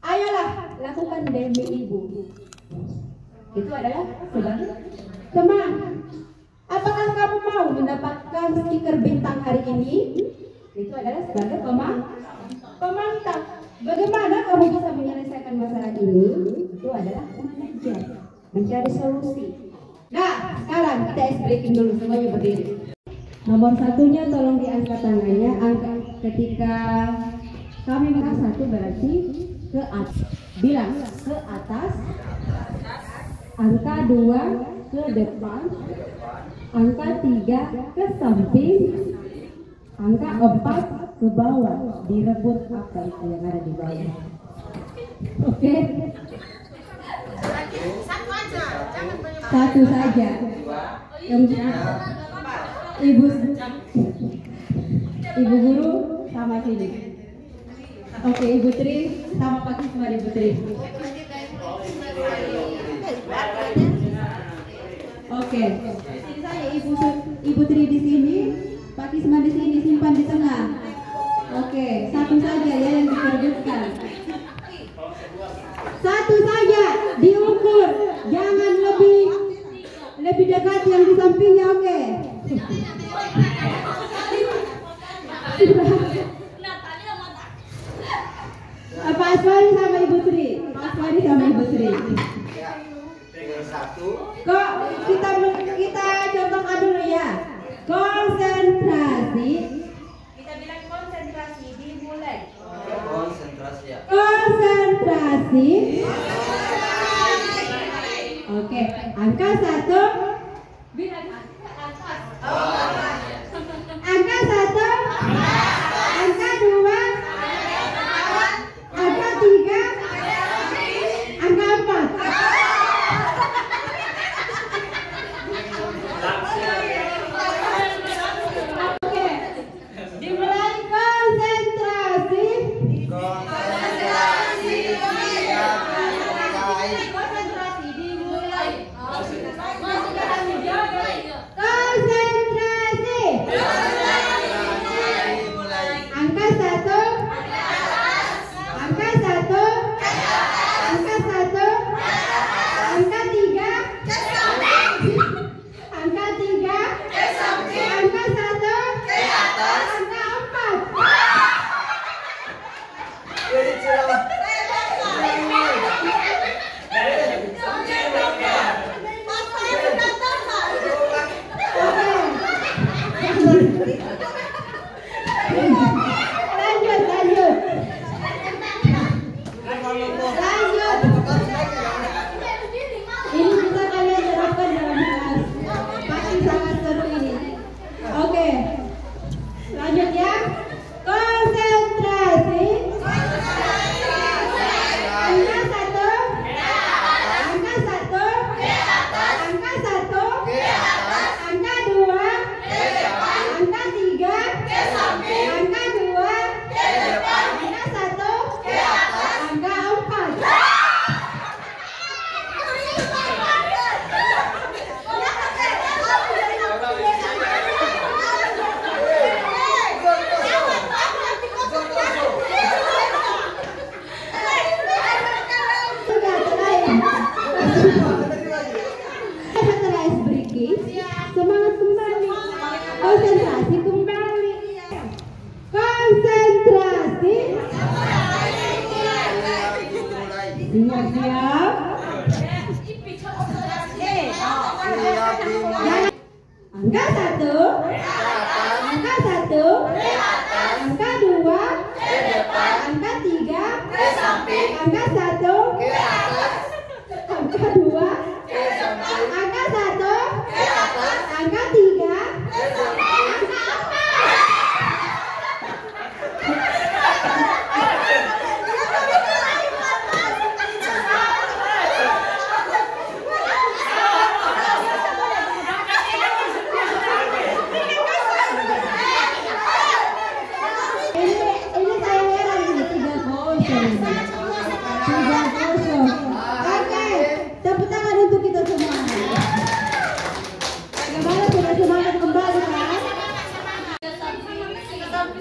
Ayolah, lakukan demi ibu. Itu adalah sebagai teman. Apakah kamu mau mendapatkan stiker bintang hari ini? Itu adalah sebagai pemantau. Bagaimana kamu bisa menyelesaikan masalah ini? Itu adalah manajer, mencari solusi. Nah, sekarang kita breaking dulu, semuanya berdiri. Nomor satunya tolong diangkat tangannya. Angkat ketika kami mengangkat satu berarti ke atas. Bilang ke atas. Angka 2 ke depan. Angka 3 ke samping. Angka 4 ke bawah. Direbut apa itu yang ada di bawah. Oke. Satu aja, jangan banyak. Satu saja. Kemudian Ibu Guru sama sini. Oke, Ibu Tri sama Pak Kisma, Ibu Tri. Oke. Sini saya Ibu Tri di sini, Pak Kisma di sini, simpan di tengah. Oke, satu saja ya yang diperbutkan. Satu saja diukur, jangan lebih dekat yang di sampingnya. Oke. Pak Aswari sama Ibu Sri. Pak Aswari sama Ibu Sri. Kok kita contohkan dulu ya. Konsentrasi. Kita bilang konsentrasi dimulai. Konsentrasi ya. Konsentrasi. Oke, angka 1. Bilang atas. Angka 1. Angka 2. Angka 3. Angka 4. Oke. Dimulai konsentrasi. Konsentrasi dimulai. Siap-siap. Angka 1, angka 1, angka 2, angka 3, angka 1, angka 2, angka 1, angka 3,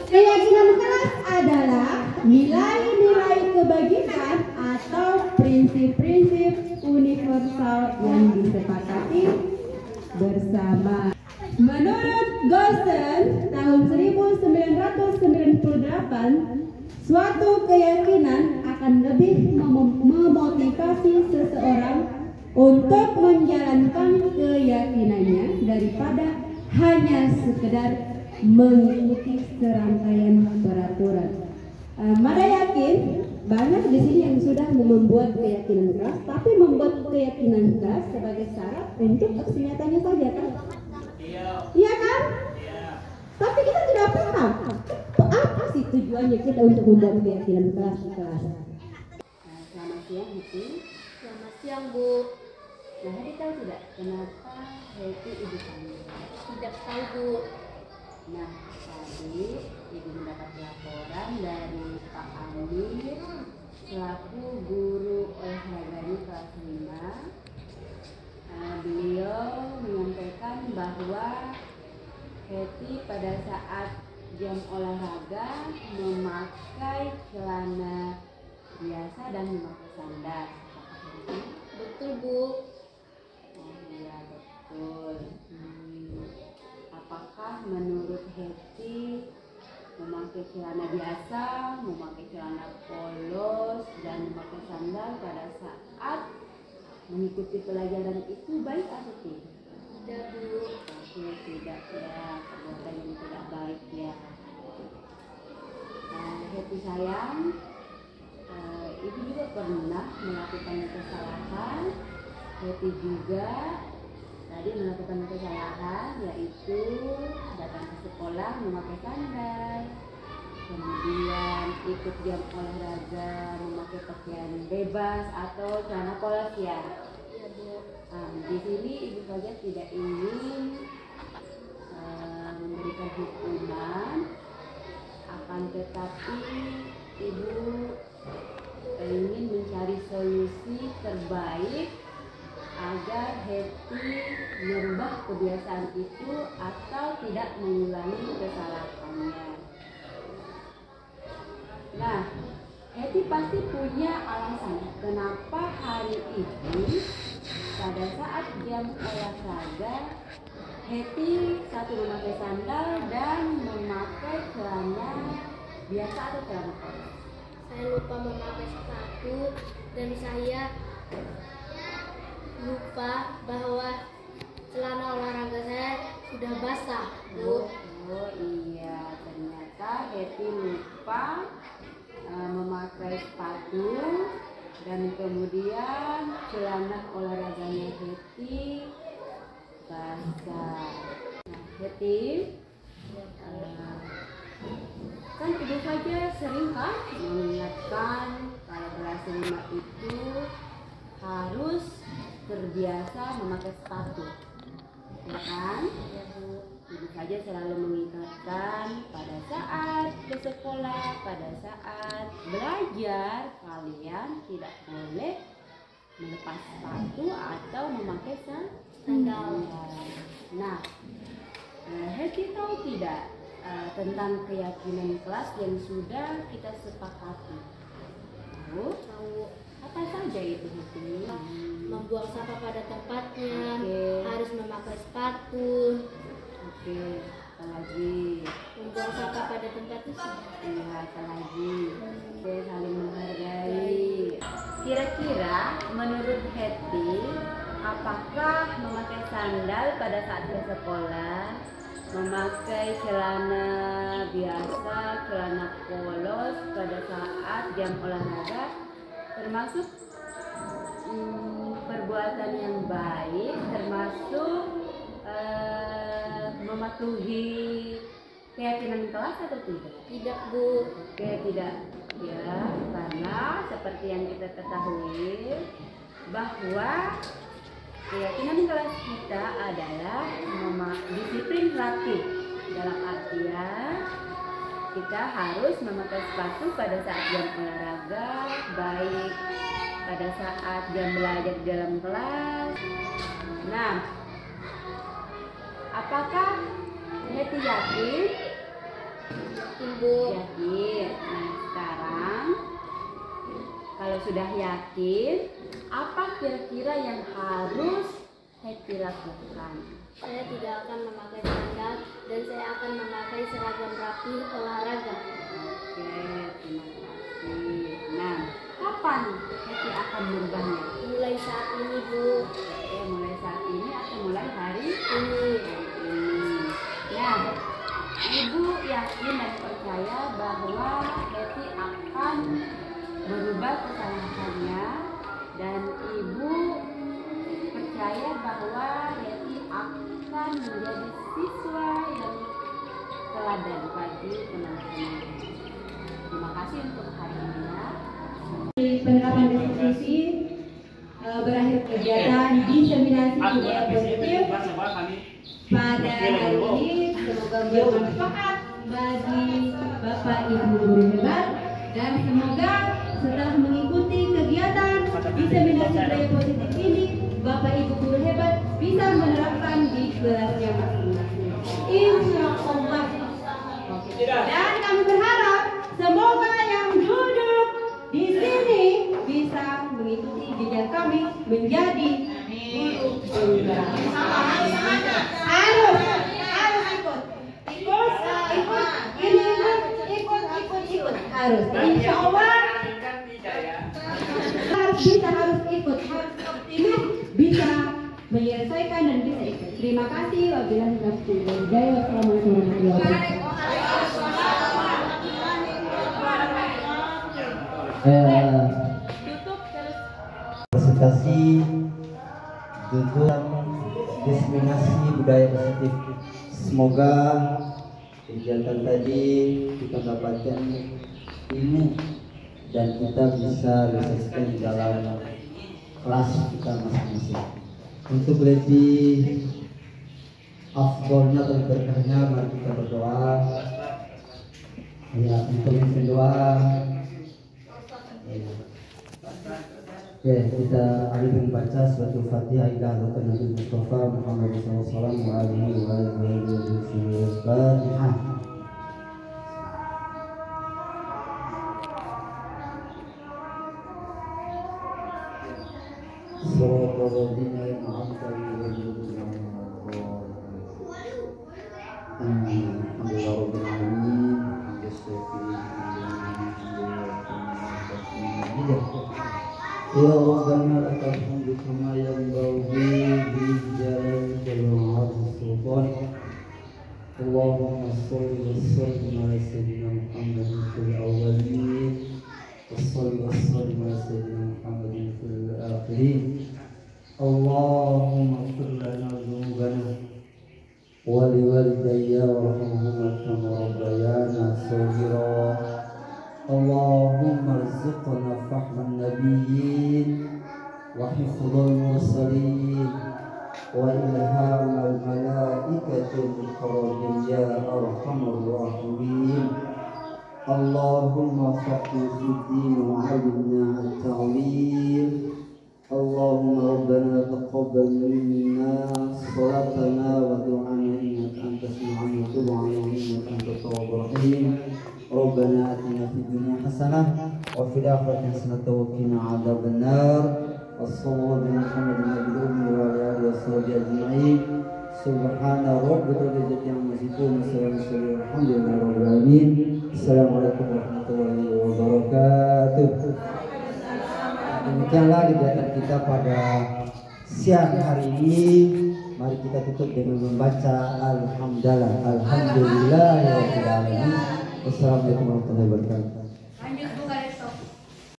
keyakinan kelas adalah nilai-nilai kebajikan atau prinsip-prinsip universal yang disepakati bersama. Menurut Gosen tahun 1998, suatu keyakinan akan lebih memotivasi seseorang untuk menjalankan keyakinannya daripada hanya sekedar mengikuti serangkaian peraturan. Mada yakin banyak di sini yang sudah membuat keyakinan keras, tapi membuat keyakinan keras sebagai syarat untuk aksi nyatanya saja kan? Iya kan? Tapi kita tidak paham apa sih tujuannya kita untuk membuat keyakinan keras. Selamat siang Heti. Selamat siang Bu. Nah, Heti tahu tidak kenapa Heti ibu kamu? Tidak tahu Bu. Nah, tadi ibu mendapat laporan dari Pak Amir selaku guru olahraganya kelas 5. Beliau menyampaikan bahwa Heti pada saat jam olahraga memakai celana biasa dan memakai sandal. Betul Bu. Oh iya betul. Apakah menurut Heti memakai celana biasa, memakai celana polos dan memakai sandal pada saat mengikuti pelajaran itu baik atau tidak? Tidak Bu. Pasti tidak ya, perbuatan yang tidak baik ya. Heti sayang, ibu juga pernah melakukan kesalahan. Heti juga tadi melakukan kesalahan, yaitu datang ke sekolah memakai sandal, kemudian ikut jam olahraga memakai pakaian bebas atau celana polos ya. Iya Bu. Di sini ibu saja tidak ingin memberikan hukuman, akan tetapi ibu ingin mencari solusi terbaik agar Heti merubah kebiasaan itu atau tidak mengulangi kesalahannya. Nah, Heti pasti punya alasan kenapa hari ini pada saat jam olahraga Heti satu memakai sandal dan memakai celana biasa atau celana polos. Saya lupa memakai sepatu dan saya lupa bahwa celana olahraga saya sudah basah Bu. Oh iya, ternyata Heti lupa memakai sepatu dan kemudian celana olahraganya Heti basah. Nah, Heti, kan ibu saja sering kan mengingatkan kalau kelas 5 itu harus terbiasa memakai sepatu, ya kan? Ya Bu. Ibu saja selalu mengingatkan pada saat ke sekolah, pada saat belajar, kalian tidak boleh melepas sepatu atau memakai sandal. Nah, Heti tahu tidak tentang keyakinan kelas yang sudah kita sepakati? Tahu. Apa saja itu Heti? Membuang sampah pada tempatnya, Oke. harus memakai sepatu, Oke, apa lagi? membuang sampah pada tempatnya. Iya, apa lagi? Oke, saling menghargai. Kira-kira menurut Hetty, apakah memakai sandal pada saat ke sekolah, memakai celana biasa, celana polos pada saat jam olahraga termasuk perbuatan yang baik, termasuk mematuhi keyakinan kelas atau tidak? Tidak, Bu. Oke, tidak ya, karena seperti yang kita ketahui bahwa keyakinan kelas kita adalah disiplin rapi, dalam artian kita harus memakai sepatu pada saat jam olahraga, baik pada saat jam belajar di dalam kelas. Nah, apakah Hetty yakin? Ibu. Yakin. Nah, sekarang kalau sudah yakin, apa kira-kira yang harus Hetty lakukan? Saya tidak akan memakai sandal dan saya akan memakai seragam rapi olahraga. Oke, terima kasih. Nah, kapan Hetty akan merubahnya? Mulai saat ini, Bu. Oke, mulai saat ini atau mulai hari Ini. Nah, Ibu yakin dan percaya bahwa Hetty akan berubah kesalahannya, dan Ibu percaya bahwa Hetty akan menjadi siswa yang teladan bagi teman-teman. Terima kasih untuk hari ini ya. Penerapan diskusi berakhir kegiatan diseminasi budaya positif pada hari ini. Semoga bermanfaat bagi Bapak Ibu guru hebat, dan semoga setelah mengikuti kegiatan diseminasi budaya positif ini, Bapak Ibu guru hebat bisa menerapkan di kelasnya masing-masing. Insya Allah. Dan kami berharap semoga yang duduk di sini bisa mengikuti jejak kami menjadi guru juga. Harus ikut. Ikut. Harus. Insya Allah harus ikut, harus optimis, bisa menyelesaikan dan bisa ikut. Terima kasih. Wabillahi taufiq wal hidayah. Wassalamualaikum warahmatullahi wabarakatuh. Presentasi tentang diseminasi budaya positif. Semoga kegiatan tadi kita dapatkan ilmu dan kita bisa realisasikan di dalam kelas kita masing-masing. Untuk lebih afdolnya atau berkahnya, mari kita berdoa. Ya, untuk berdoa. Oke, kita alih membaca surat Al-Fatihah ila hadratin Nabi Mustafa Muhammad SAW wa alihi wa sallam. Fatihah. Shiratal ladzina an'amta alaihim Ya Rabbana lakal hamdu kama yanbaghi lijalali wajhika sultan. Allahumma shalli wa sallim ala sayyidina Muhammadin fil awwalin wa shalli wa sallim ala sayyidina Muhammadin fil akhirin. Allahumma ighfir lana dhunubana wa liwalidayya warhamhuma kama rabbayana shaghira. Allahumma arzuqna fahman nabiyyin wa hifdzal mursalin wa ilhamal malaikatil muqarrabin ya arhamar rahimin. Allahumma faqih fid-din wa 'allimna at-ta'wil. Allahumma rabbana taqabbal minna salatana wa du'ana innaka antas sami'ul 'alim wa tub 'alaina innaka antat tawwabur rahim. Rabbana atina fid dunya hasanah wa fil akhirati hasanah wa qina adzabannar. Wassallallahu ala Muhammadin nabiyil ummi wa ala alihi washabbihi ajma'in. Subhana rabbika rabbil izzati amma yasifun wa salamun alhamdulillahi rabbil alamin. Assalamualaikum warahmatullahi wabarakatuh. Demikianlah kegiatan kita pada siang hari ini. Mari kita tutup dengan membaca Alhamdulillah. Alhamdulillahirabbil alamin. Wassalamualaikum warahmatullahi wabarakatuh.